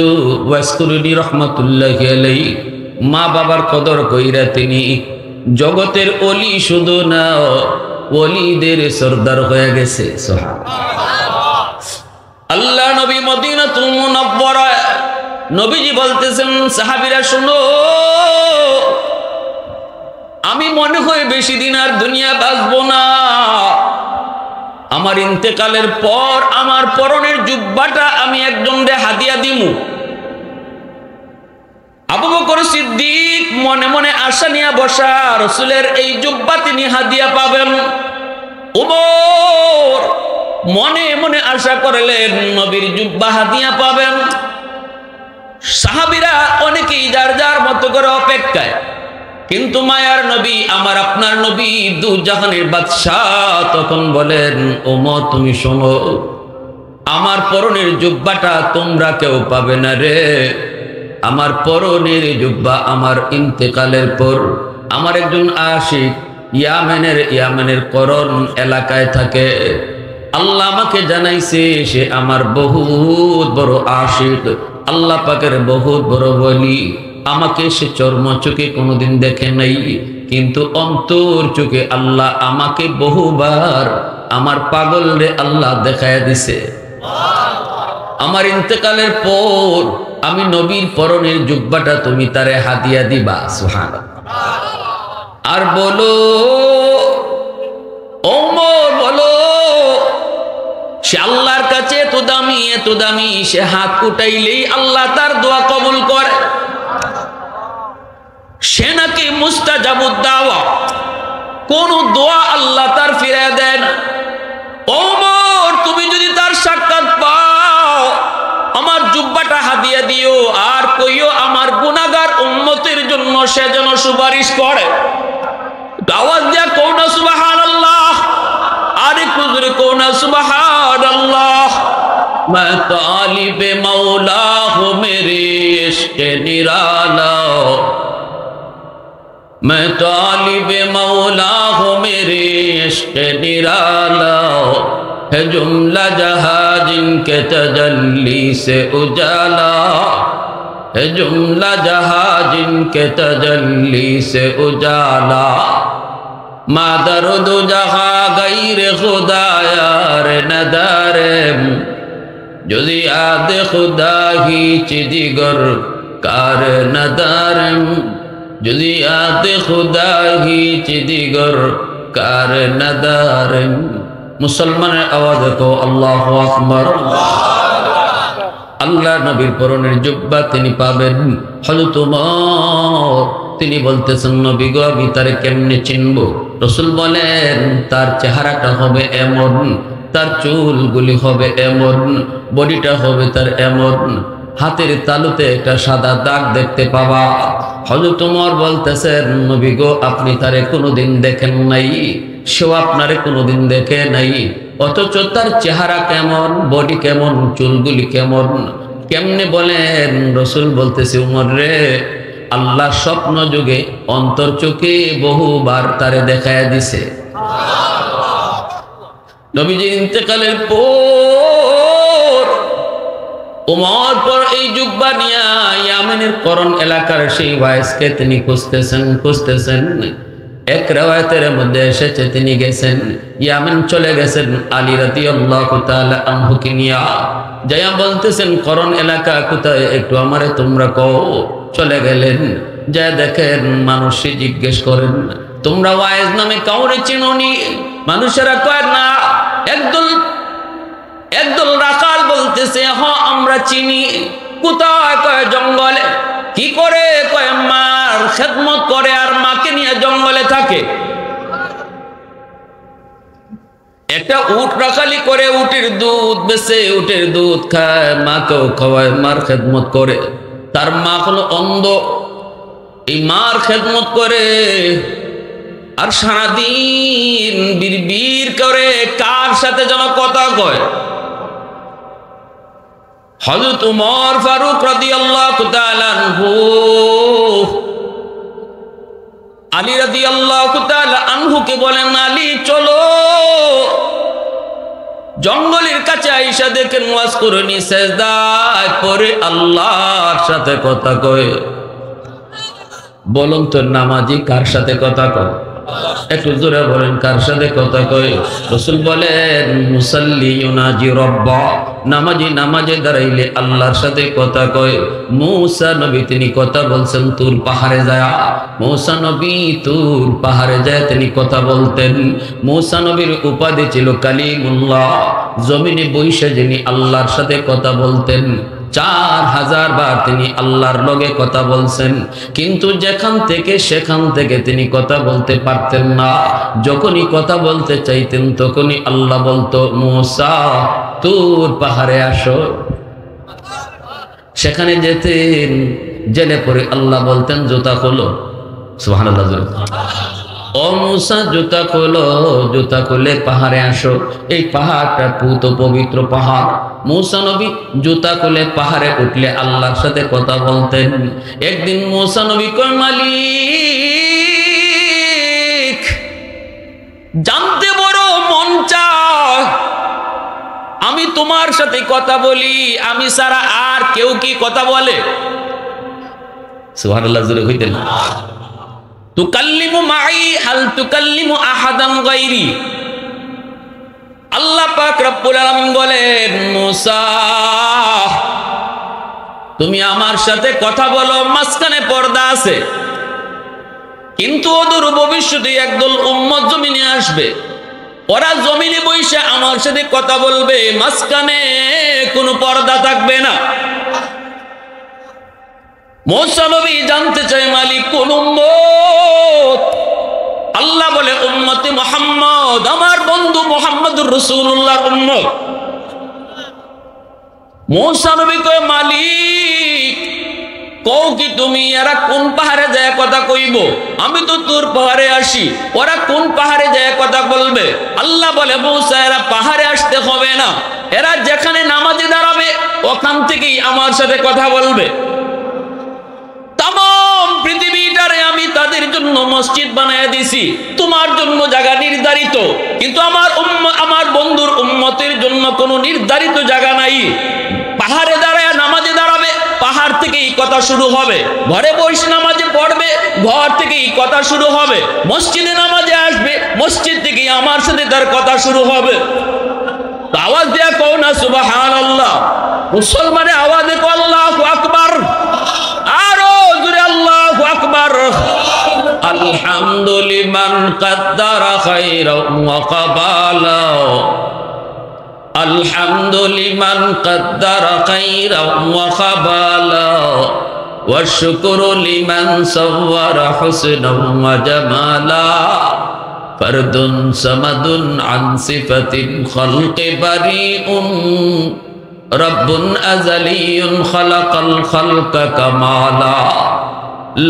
A: ওয়াসকুরুনি রহমাতুল্লাহি আলাইহি মা বাবার কদর কইরা তিনি জগতের অলি শুধু না, ওলিদের সরদার হয়ে গেছে। সুবহানাল্লাহ। আল্লাহ নবী মদিনাতুল মুনাওয়ারা, নবীজি বলতেছেন, সাহাবীরা শুনো, আমি মনে হয় বেশি দিন আর দুনিয়া বাঁচবো না। আমার ইন্তেকালের পর আমার পরনের জুব্বাটা আমি একজনকে হাদিয়া দিমু। আবু বকর সিদ্দিক মনে মনে আশা নিয়ে বসা, রাসূলের এই জুব্বা তিনি হাদিয়া পাবেন। ওমর মনে মনে আশা করলেন নবীর জুব্বা হাদিয়া পাবেন। সাহাবীরা অনেকেই যার যার মতো করে অপেক্ষায়, কিন্তু মায়ার নবী, আমার আপনার নবী, দু জাহানের বাদশাহ তখন বলেন, ওমর তুমি শোনো, আমার পরনের জুব্বাটা তোমরা কেউ পাবে না রে। আমার পরনের জুব্বা আমার ইন্তেকালের পর আমার একজন আশিক ইয়ামেনের করন এলাকায় থাকে। আল্লাহ আমাকে জানাইছে সে আমার বহুত বড় আশিক, আল্লাহ পাকের বহুত বড় ওলি। আমাকে সে চর্ম চোখে কোনোদিন দেখে নাই, কিন্তু অন্তর চোখে আল্লাহ আমাকে বহুবার আমার পাগল রে আল্লাহ দেখায় দিছে। আমার ইন্তেকালের পর আমি নবীর পরনের জুব্বাটা তুমি তারে হাদিয়া দিবা। সুবহানাল্লাহ। আর বলো ওমর বলো সে আল্লাহর কাছে এত দামি সে হাত উঠাইলেই আল্লাহ তার দোয়া কবুল করে, সে নাকি মুস্তাজাবুদ দাওয়া, কোন দোয়া আল্লাহ তার ফিরিয়ে দেন। ওমর তুমি যদি তার সাক্ষাৎ পাও আমার জুব্বাটা হাদিয়া দিও, আর কইও আমার গুনাহগার উম্মতের জন্য সে যেন সুপারিশ করে। আওয়াজ দিয়া কও না সুবহানাল্লাহ, আরে কুজরে কও না সুবহানাল্লাহ। मैं तालिब मौला हूँ मेरे इश्क़ निराला, मैं तालिब मौला हूँ मेरे इश्क़ निराला, है जुमला जहाँ जिनके तजल्ली से उजाला, है जुमला जहाँ जिनके तजल्ली से उजाला, मा दर्द जहाँ गैर खुदा यार नदारम, যদি আদ খুদা হিচ দিগর কার নদারম, যদি আদ খুদা হিচ দিগর কার নদারম। মুসলমানের আওয়াজ তো আল্লাহু আকবার। আল্লাহ নবীর পরনের জুব্বা তিনি পাবেন। হযরত ওমর তিনি বলতেছেন নবী গো আমি তারে কেমনে চিনব? রাসূল বলেন তার চেহারাটা হবে এমন, তার চুলগুলি হবে এমন, বডিটা হবে তার এমন, হাতের তালুতে একটা সাদা দাগ দেখতে পাবা। হযরত ওমর বলতেছেন নবী গো আপনি তারে কোনোদিন দেখেন নাই, সেও আপনারে কোনোদিন দেখে নাই, অথচ তার চেহারা কেমন, বডি কেমন, চুলগুলি কেমন, কেমনে বলেন? রাসূল বলতেছে ওমর রে আল্লাহ স্বপ্ন যুগে অন্তর চোখে বহুবার তারে দেখায়া দিছে। নবীজির ইন্তেকালের পর ওমর পর এই জুব্বা নিয়া ইয়ামেনের করন এলাকার সেই ওয়াইসকে তিনি খুঁজতেছেন। এক রিওয়ায়াতের মধ্যে এসেছে তিনি গেছেন ইয়ামেন, চলে গেছেন আলী রাদিয়াল্লাহু তাআলা আনহুকে নিয়া, যাইয়া বলতেছেন করন এলাকা কোথায় একটু আমারে তোমরা কও। চলে গেলেন, যা দেখেন মানুষই জিজ্ঞেস করেন তোমরা ওয়াইজ নামে কাউরে চিনোনি? মানুষেরা কয় না। একদল রাখাল বলতেছে হ্যাঁ আমরা চিনি। কোথায়? কয় জঙ্গলে। কি করে? কয় মার খেদমত করে আর মাকে নিয়ে জঙ্গলে থাকে। একটা উট রাখালি করে, উটের দুধ বেচে, উটের দুধ খায়, মাকেও খাওয়ায়, মার খেদমত করে। তার মা হলো অন্ধ, এই মার খেদমত করে আর সারাদিন বিড়বিড় করে কার সাথে যেন কথা কয়। হযরত ওমর ফারুক রাদিয়াল্লাহু তাআলা আনহু আলী রাদিয়াল্লাহু তাআলা আনহুকে বলেন আলী চলো জঙ্গলের কাছে আইসা দেখেন ওয়াজ করনি সেজদায় পড়ে আল্লাহর সাথে কথা কয়। বলুন তো নামাজি কার সাথে কথা কয়? একটু জোরে বলেন কার সাথে কথা কয়? রাসূল বলেন মুসাল্লি ইউনাজি রাব্বা, নামাজি নামাজে দাঁড়াইলে আল্লাহর সাথে কথা কয়। মূসা নবী তিনি কথা বলছেন তুর পাহাড়ে যায়। মূসা নবী তুর পাহাড়ে যায় তিনি কথা বলতেন। মূসা নবীর উপাধি ছিল কালিমুল্লাহ, জমিনে বৈশে যিনি আল্লাহর সাথে কথা বলতেন। 4000 বার তিনি আল্লাহর লগে কথা বলছেন, কিন্তু যেখান থেকে সেখান থেকে তিনি কথা বলতে পারতেন না। যখনই কথা বলতে চাইতেন তখনই আল্লাহ বলতো মূসা তুর পাহাড়ে আসো। সেখানে যেতেন, জেলে পরে আল্লাহ বলতেন জুতা খোলো। সুবহানাল্লাহ। ও মূসা জুতা খোলো, জুতা খুলে পাহাড়ে আসো। এই পাহাড়টা পুত পবিত্র পাহাড়। মূসা নবী জুতা খুলে পাহাড়ে উঠলে আল্লাহর সাথে কথা বলতেন। একদিন মূসা নবী কয় মালিক জানতে বড় মন চায়, আমি তোমার সাথে কথা বলি, আমি ছাড়া আর কেউ কি কথা বলে? সুবহানাল্লাহ জোরে কইতেন। তুকাল্লিমু মাই হাল তুকাল্লিমু আহাদান গায়রি। আল্লাহ পাক রব্বুল আলামিন বলেন মূসা তুমি আমার সাথে কথা বলো, মাঝখানে পর্দা আছে, কিন্তু অদূর ভবিষ্যতে একদল উম্মত জমিনে আসবে, ওরা জমিনে বসে আমার সাথে কথা বলবে, মাঝখানে কোনো পর্দা থাকবে না। মুসা নবী জানতে চায় মালিক কোন উম্মত? আল্লাহ বলে উম্মতে মুহাম্মদ, আমার বন্ধু মুহাম্মদুর রাসূলুল্লাহর উম্মত। মুসা নবী কয় মালিক কও কি তুমি, এরা কোন পাহাড়ে যায় কথা কইব? আমি তো তোর পাহাড়ে আসি, ওরা কোন পাহাড়ে যায় কথা বলবে? আল্লাহ বলে মুসা এরা পাহাড়ে আসতে হবে না, এরা যেখানে নামাজে দাঁড়াবে ওখান থেকেই আমার সাথে কথা বলবে। তাম পৃথিবীটারে আমি তাদের জন্য মসজিদ বানায় দিছি, তোমার জন্য জায়গা নির্ধারিত, কিন্তু আমার বন্ধুর উম্মতের জন্য কোনো নির্ধারিত জায়গা নাই। পাহাড়ে দাঁড়ায় নামাজে দাঁড়াবে, পাহাড় থেকেই কথা শুরু হবে। ঘরে বসে নামাজে পড়বে, ঘর থেকেই কথা শুরু হবে। মসজিদে নামাজে আসবে, মসজিদ থেকেই আমার সাথে তার কথা শুরু হবে। আওয়াজ দেয়া কও না সুবহানাল্লাহ। মুসলমানের আওয়াজে কও আল্লাহু আকবার, আরো জোরে আল্লাহু আকবার। আলহামদুলিমান কাদ্দারা খায়রাও ওয়া কাবালা, আলহামদুলিমান কাদ্দারা খায়রাও ওয়া কাবালা, ওয়া শুকরু লিমান সাওয়ারা হুসনাও ওয়া জামালা, ফারদুন সামাদুন আন সিফাতিল খালকি বারিউন, রব্বুন আযালিয়ুন খালাকাল খালকা কামালা,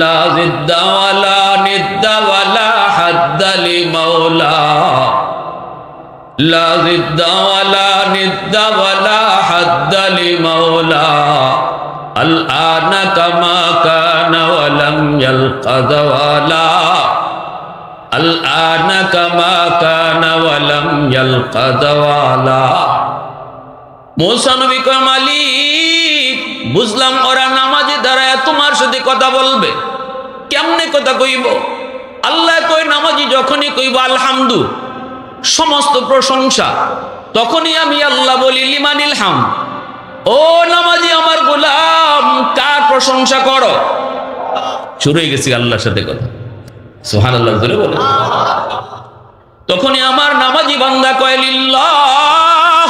A: লা জিদ্দা ওয়ালা নিদ্দা ওয়ালা হাদ্দা লিমাওলা, লা জিদ্দা ওয়ালা নিদ্দা ওয়ালা হাদ্দা লিমাওলা, আল আনা কামা কানা ওয়া লাম ইয়ালকা যাওয়ালা, আল আনা কামা কানা ওয়া লাম ইয়ালকা যাওয়ালা। মুসা নবী কয় মালিক বুঝলাম ওরা নামাজে দাঁড়ায় তোমার সাথে কথা বলবে, কেমনে কথা কইব? আল্লাহ কয় নামাজি যখনই কইব আলহামদু, সমস্ত প্রশংসা, তখনই আমি আল্লাহ বলি লিমানিল হাম, ও নামাজি আমার গোলাম কার প্রশংসা করো? শুরু হয়ে গেছি আল্লাহর সাথে কথা, সুবহানাল্লাহ জোরে বলে। তখনই আমার নামাজি বান্দা কয় লিল্লাহ,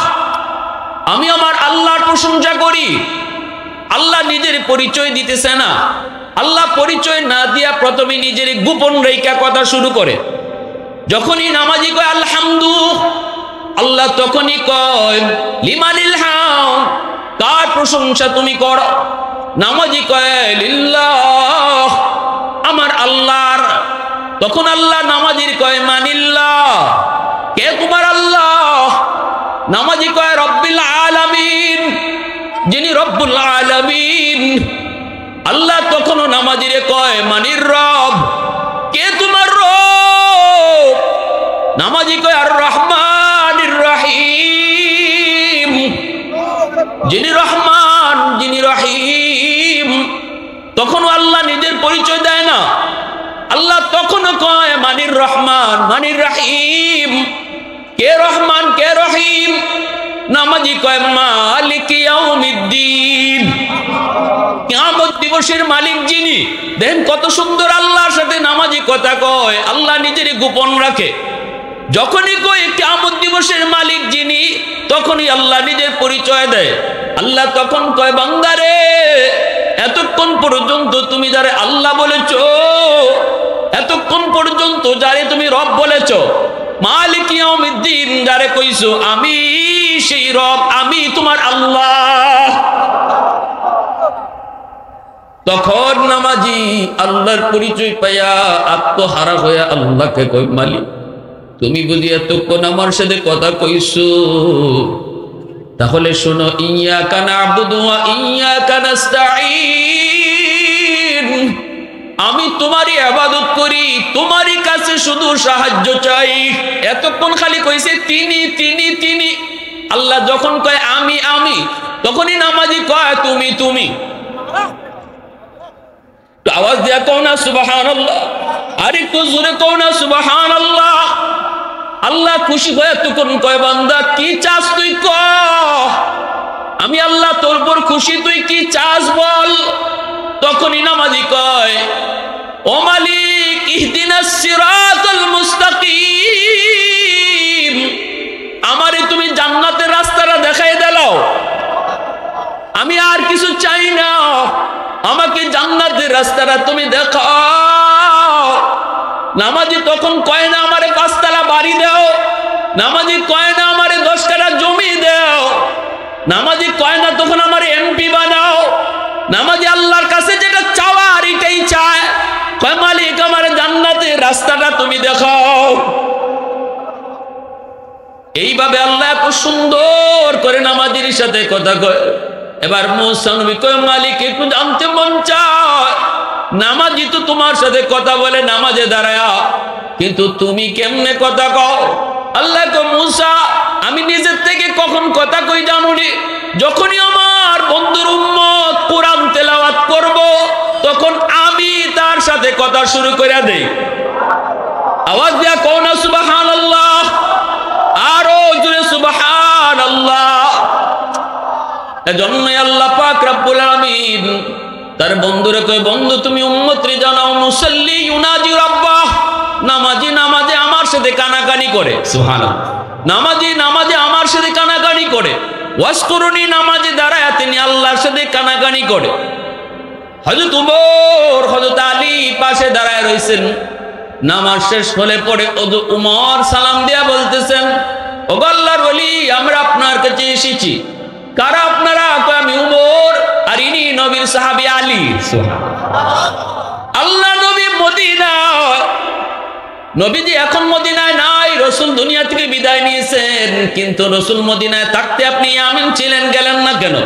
A: আমি আমার আল্লাহর প্রশংসা করি। আল্লাহ নিজের পরিচয় দিতেছে না, আল্লাহ পরিচয় না দিয়া প্রথমে নিজের গোপন রেখা কথা শুরু করে। যখনই নামাজি কয় আলহামদু, আল্লাহ তখনই কয় লিমানিল হাম, কার প্রশংসা তুমি করো? নামাজি কয় লিল্লাহ, আমার আল্লাহর। তখন আল্লাহ নামাজির কয় মানিল্লাহ, কে তোমার আল্লাহ? নামাজি কয় রব্বিল আলামিন, যিনি রব্বুল আলামিন। আল্লাহ তখনও নামাজিরে কয় মানির রব, কে তোমার রব? নামাজি কয় আর রহমানির রহিম, যিনি রহমান যিনি রহিম। তখনও আল্লাহ নিজের পরিচয় দেয় না, আল্লাহ তখনও কয় মানির রহমান মানির রহিম। কে রহমান কে রহিম? নামাজি কয় মালিক ইয়াউমিদ্দিন, কিয়ামত দিবসের মালিক যিনি। দেখেন কত সুন্দর আল্লাহর সাথে নামাজি কথা কয়, আল্লাহ নিজের গোপন রাখে। যখনই কয় কিয়ামত দিবসের মালিক যিনি, তখনই আল্লাহ নিজের পরিচয় দেয়। আল্লাহ তখন কয় বান্দারে, এতক্ষণ পর্যন্ত তুমি যারে আল্লাহ বলেছ, এতক্ষণ পর্যন্ত যারে তুমি রব বলেছ, মালিক ইয়াউমিদ্দিন যারে কইছো, আমি সেই রব, আমি তোমার আল্লাহ। তখন নামাজি আল্লাহর পরিচয় পাইয়া আত্মহারা হইয়া আল্লাহকে কই মালিক তুমি বুঝি এতক্ষণ আমার সাথে কথা কইছো, তাহলে শোনো, ইয়াকা না'বুদু ওয়া ইয়াকা নাস্তাঈন, আমি তোমারই ইবাদত করি, তোমারই কাছে শুধু সাহায্য চাই। এতক্ষণ খালি কইছে তিনি তিনি তিনি। আল্লাহ যখন কয় আমি আমি, তখনই নামাজি কয় তুমি তুমি। তো আওয়াজ দিয়া কও না সুবহানাল্লাহ, আর একটু জোরে কও না সুবহানাল্লাহ। আল্লাহ খুশি হয়ে তখন কয় বান্দা কি চাস তুই ক, আমি আল্লাহ তোর উপর খুশি, তুই কি চাস বল। তখনই নামাজি কয় ও মালিক ইহদিনাস সিরাতাল মুস্তাকিম, আমারে তুমি জান্নাতের রাস্তাটা দেখাই দাও, আমি আর কিছু চাই না, আমাকে জান্নাতের রাস্তাটা তুমি দেখাও। নামাজি তখন কয় না আমারে 5 তলা বাড়ি দাও, নামাজি কয় না আমারে 10 কাঠা জমি দাও, নামাজি কয় না তখন আমারে এমপি বানাও। নামাজি আল্লাহর কাছে যেটা চাওয়ার এটাই চায়, কয় মালিক আমার জান্নাতের রাস্তাটা তুমি দেখাও। এইভাবে আল্লাহ এত সুন্দর করে নামাজির সাথে কথা কয়। এবার মুসা নবী কয় মালিক একটু জানতে মন চায়, নামাজি তো তোমার সাথে কথা বলে নামাজে দাঁড়ায়, কিন্তু তুমি কেমনে কথা কও? আল্লাহ কয় মুসা আমি নিজের থেকে কখন কথা কই জানুনি, যখনই আমার বন্ধুর উম্মত কোরআন তেলাওয়াত করব তখন আমি তার সাথে কথা শুরু করে দেই। আওয়াজ দিয়া কও না সুবহানাল্লাহ, আরো জোরে সুবহানাল্লাহ। এজন্যই আল্লাহ পাক রব্বুল আলামিন তার বন্ধুরে কয় বন্ধু তুমি উম্মতরে জানাও মুসাল্লি ইউনাজি রাব্বাহ, নামাজি নামাজে আমার সাথে কানাকানি করে, সুবহানাল্লাহ, নামাজি নামাজে আমার সাথে কানাকানি করে, ওয়াজকুরুনি নামাজে দাঁড়ায় তিনি আল্লাহর সাথে কানাকানি করে। হযরত উমর হযরত আলী পাশে দাঁড়ায় রইছেন, নামাজ শেষ হলে পরে উমর সালাম দিয়া বলতেছেন ও আল্লাহর ওলি আমরা আপনার কাছে এসেছি। কারা আপনারা? আমি উমর, আর ইনি নবীর সাহাবী আলী। আল্লাহ নবী মদিনায়, নবীজি এখন মদিনায় নাই, রাসূল দুনিয়া থেকে বিদায় নিয়েছেন, কিন্তু রাসূল মদিনায় থাকতে আপনি ইয়ামিন ছিলেন, গেলেন না কেন?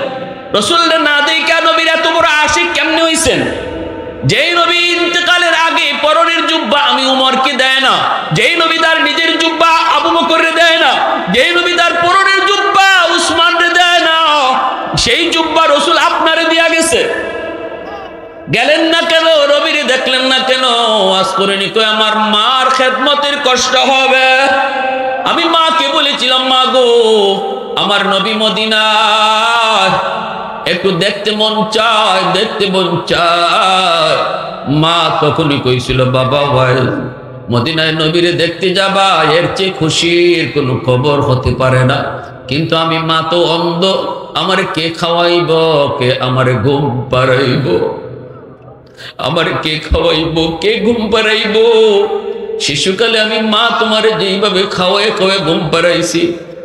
A: রাসূলের না দেখা নবীর এত বড় আশিক কেমনে হইছেন? যেই নবী ইন্তেকালের আগে পরনের জুব্বা আমি উমরকে দেয় না, যেই নবী তার নিজের জুব্বা আবু বকরকে দেয় না, যেই নবী তার পরনের জুব্বা উসমানকে দেয় না, সেই জুব্বা রাসূল আপনারে দিয়া গেছে, গেলেন না কেন? নবীরে দেখলেন না কেন? ওয়াজ করেনি কই আমার মার খেদমতের কষ্ট হবে। আমি মাকে বলেছিলাম মা গো আমার নবী মদিনায়, একটু দেখতে মন চায়, দেখতে মন চায়। মা তখনই কইছিল বাবা ভাই মদিনায় নবীরে দেখতে যাবা, এর চেয়ে খুশির কোনো খবর হতে পারে না, কিন্তু আমি মা তো অন্ধ, আমারে কে খাওয়াইব, কে আমারে ঘুম পাড়াইব, আমার কে খাওয়াইব, কে ঘুম পাড়াইব? শিশুকালে আমি মা তোমারে যেইভাবে খাওয়ায় খাওয়ায় ঘুম পাড়াইছি,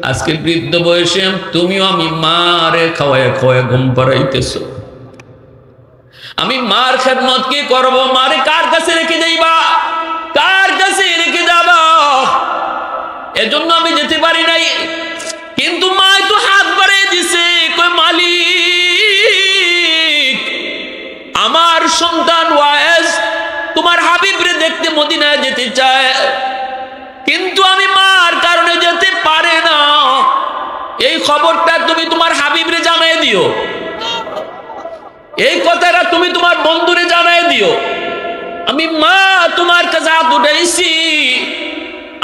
A: আজকে বৃদ্ধ বয়সে তুমিও আমি মারে খাওয়ায় খাওয়ায় ঘুম পাড়াইতেছ। আমি মার খেদমত কি করব? মারে কার কাছে রেখে যাইবা, কার কাছে রেখে যাবা? এজন্য আমি যেতে পারি নাই, কিন্তু মা তো হাত বাড়িয়ে দিছে, কই মালিক আমার সন্তান ওয়াইস তোমার হাবিবরে দেখতে মদিনায় যেতে চায়, কিন্তু আমি মার কারণে যেতে পারে না, এই খবরটা তুমি তোমার হাবিবরে জানাই দিও, এই কথাটা তুমি তোমার বন্ধুরে জানাই দিও। আমি মা তোমার কাছে হাত উঠাইছি,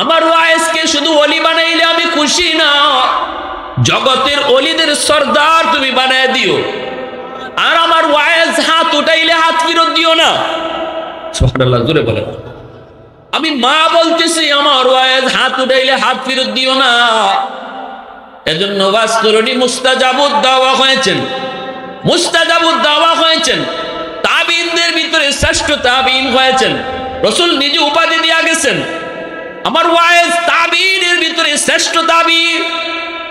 A: আমার ওয়াইসকে শুধু ওলি বানাইলে আমি খুশি না, জগতের ওলিদের সর্দার তুমি বানাই দিও, আর আমার ওয়াইস হাত উঠাইলে হাত ফেরত দিও না। সুবহানাল্লাহ, জোরে বলেন। আমি মা বলতেছি আমার ওয়াইস হাত উঠাইলে হাত ফেরত দিও না। এজন্য ওয়াজ করনি মুস্তাজাবুদ দাওয়া হয়েছেন, মুস্তাজাবুদ দাওয়া হয়েছেন, তাবিঈনদের ভিতরে শ্রেষ্ঠ তাবিঈন হয়েছেন, রাসূল নিজে উপাধি দিয়া গেছেন আমার ওয়াইস তাবিঈনের ভিতরে শ্রেষ্ঠ তাবিঈন,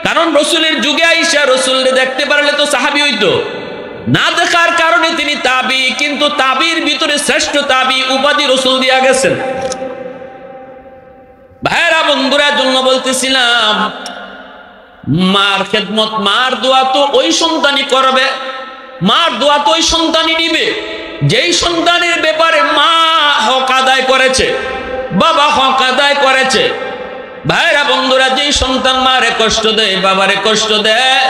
A: কারণ রাসূলের যুগে আইসা রাসূলকে দেখতে পারলে তো সাহাবী হইতো, না দেখার কারণে তিনি তাবি, কিন্তু তাবির ভিতরে শ্রেষ্ঠ তাবি উপাধি রাসূল দিয়া গেছেন। ভাইরা বন্ধুরা জন্য বলতেছিলাম মার খেদমত, মার দোয়া তো ওই সন্তানই করবে, মার দোয়া তো ওই সন্তানই নিবে যেই সন্তানের ব্যাপারে মা হক আদায় করেছে, বাবা হক আদায় করেছে। ভাইরা বন্ধুরা যেই সন্তান মারে কষ্ট দেয়, বাবারে কষ্ট দেয়,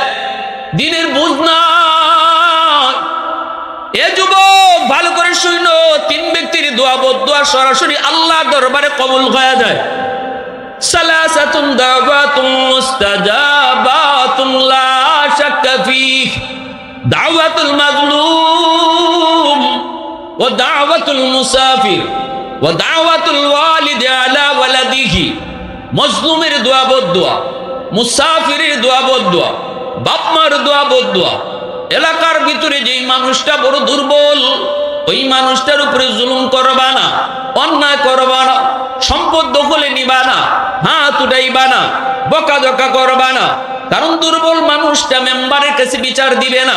A: দিনের বুঝ না। এ যুবক ভালো করে শুনো, 3 ব্যক্তির দোয়া বদদোয়া সরাসরি আল্লাহর দরবারে কবুল হয়ে যায়। সালাসাতুন দাওয়াতুন মুস্তাজাবাতুন লা শাক্কা ফীহ, দাওয়াতুল মাজলুম ওয়া দাওয়াতুল মুসাফির ওয়া দাওয়াতুল ওয়ালিদি আলা ওয়ালাদিহি, মজলুমের দোয়া বদদোয়া, মুসাফিরের দোয়া বদদোয়া, বাপমার দোয়া বদদোয়া। এলাকার ভিতরে যেই মানুষটা বড় দুর্বল, ওই মানুষটার উপরে জুলুম করবা না, অন্যায় করবা না, সম্পদ দখলে নিবা না, হাত উঠাইবা না, বকাঝকা করবা না। কারণ দুর্বল মানুষটা মেম্বারের কাছে বিচার দিবে না,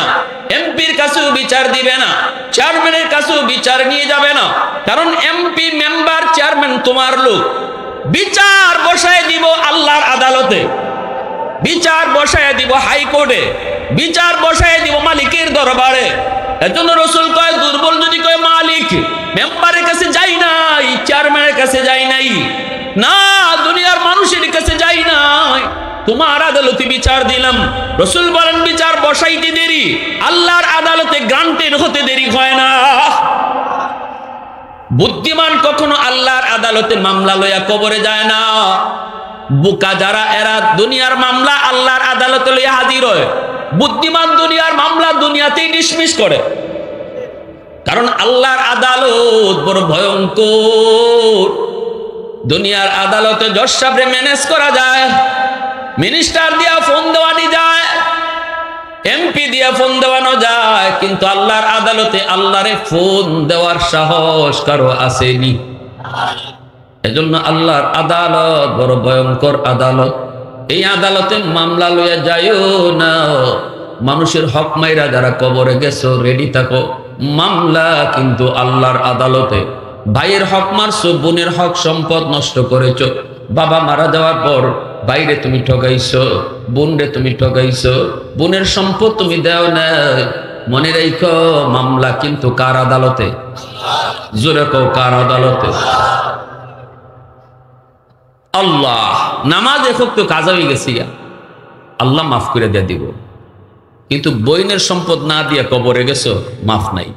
A: এমপির কাছেও বিচার দিবে না, চেয়ারম্যানের কাছেও বিচার নিয়ে যাবে না। কারণ এমপি, মেম্বার, চেয়ারম্যান তোমার লোক। বিচার বসায় দিব আল্লাহর আদালতে, বিচার বসায় দিব হাইকোর্টে, বিচার বসায় দিব মালিকের দরবারে। এজন্য রাসূল কয়, দুর্বল যদি কয় মালিক, মেম্বারের কাছে যাই নাই, চেয়ারম্যানের কাছে যাই নাই, না দুনিয়ার মানুষের কাছে যাই নাই, তোমার আদালতে বিচার দিলাম। রাসূল বলেন, বিচার বসাইতে দেরি, আল্লাহর আদালতে গ্রান্টেড হতে দেরি হয় না। বুদ্ধিমান কখনো আল্লাহর আদালতে মামলা লইয়া কবরে যায় না। বোকা যারা, এরা দুনিয়ার মামলা আল্লাহর আদালতে লইয়া হাজির হয়। বুদ্ধিমান দুনিয়ার মামলা দুনিয়াতেই ডিসমিস করে। কারণ আল্লাহর আদালত বড় ভয়ঙ্কর। দুনিয়ার আদালতে জজ সাহেবরে ম্যানেজ করা যায়, মিনিস্টার দিয়া ফোন দেওয়ানি যায়, এমপি দিয়া ফোন দেওয়ানো যায়, কিন্তু আল্লাহর আদালতে আল্লাহরে ফোন দেওয়ার সাহস কারো আসেনি। এজন্য আল্লাহর আদালত বড় ভয়ঙ্কর আদালত। এই আদালতে মামলা লইয়া যাইও না। মানুষের হক মাইরা যারা কবরে গেছো, রেডি থাকো, মামলা কিন্তু আল্লাহর আদালতে। ভাইয়ের হক মারছো, বোনের হক সম্পদ নষ্ট করেছো, বাবা মারা যাওয়ার পর বাইরে তুমি ঠকাইছো, বোন রে তুমি ঠকাইছো, বোনের সম্পদ তুমি দেও না, মনে রাখো মামলা কিন্তু কার আদালতে? জোরে কও, কার আদালতে? আল্লাহ। নামাজ এখন তো কাজা হয়ে গেছি, আল্লাহ মাফ করে দিয়ে দিব। কিন্তু বইনের সম্পদ না দিয়া কবরে গেছো, মাফ নাই।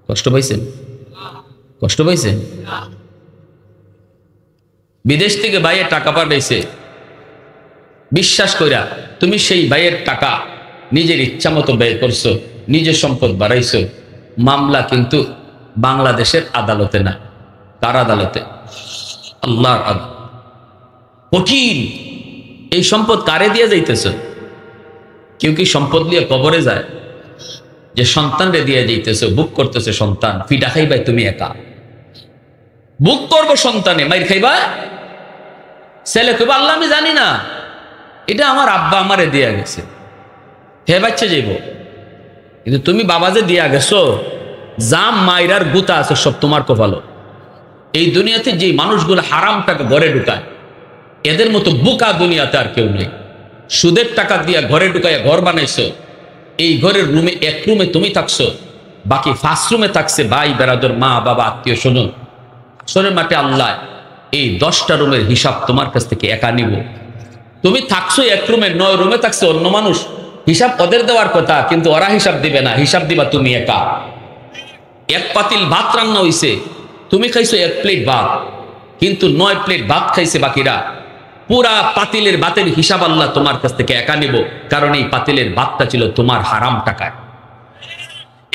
A: কষ্ট পাইছেন? কষ্ট পাইছেন? বিদেশ থেকে ভাইয়ের টাকা পাঠাইছে, বিশ্বাস কইরা তুমি সেই ভাইয়ের টাকা নিজের ইচ্ছা মতো ব্যয় করছো, নিজের সম্পদ বাড়াইছো, মামলা কিন্তু বাংলাদেশের আদালতে না। কার আদালতে? আল্লাহর আদালত। কঠিন। এই সম্পদ কারে দিয়ে যাইতেছ? কেউ কি সম্পদ দিয়ে কবরে যায়? যে সন্তানরে দিয়ে যাইতেছ, বুক করতেছে সন্তান, ফিডা খাইবাই তুমি একা। বুক করবো সন্তানে, মাইর খাইবা। ছেলে কইবা, আল্লাহ আমি জানি না, এটা আমার আব্বা আমারে দিয়া গেছে, হে বাচ্চা যাইব। কিন্তু তুমি বাবা যে দিয়া গেছো, জাম মাইরার গুতা আছে সব তোমার কপালো। এই দুনিয়াতে যে মানুষগুলো হারাম টাকা ঘরে ঢুকায়, এদের মতো বোকা দুনিয়াতে আর কেউ নেই। সুদের টাকা দিয়া ঘরে ঢুকায় ঘর বানাইছো, এই ঘরের রুমে এক রুমে তুমি থাকছো, বাকি 5 রুমে থাকছে ভাই বেরাদর, মা বাবা, আত্মীয় স্বজন। আসরের মাঠে আল্লাহ এই 10টা রুমের হিসাব তোমার কাছ থেকে একা নিব। তুমি থাকছো এক রুমে, 9 রুমে থাকছে অন্য মানুষ, হিসাব ওদের দেওয়ার কথা, কিন্তু ওরা হিসাব দিবে না, হিসাব দিবা তুমি একা। এক পাতিল ভাত রান্না হইছে, তুমি খাইছো 1 প্লেট ভাত, কিন্তু 9 প্লেট ভাত খাইছে বাকিরা। পুরা পাতিলের ভাতের হিসাব আল্লাহ তোমার কাছ থেকে একা নিব, কারণ এই পাতিলের ভাতটা ছিল তোমার হারাম টাকায়।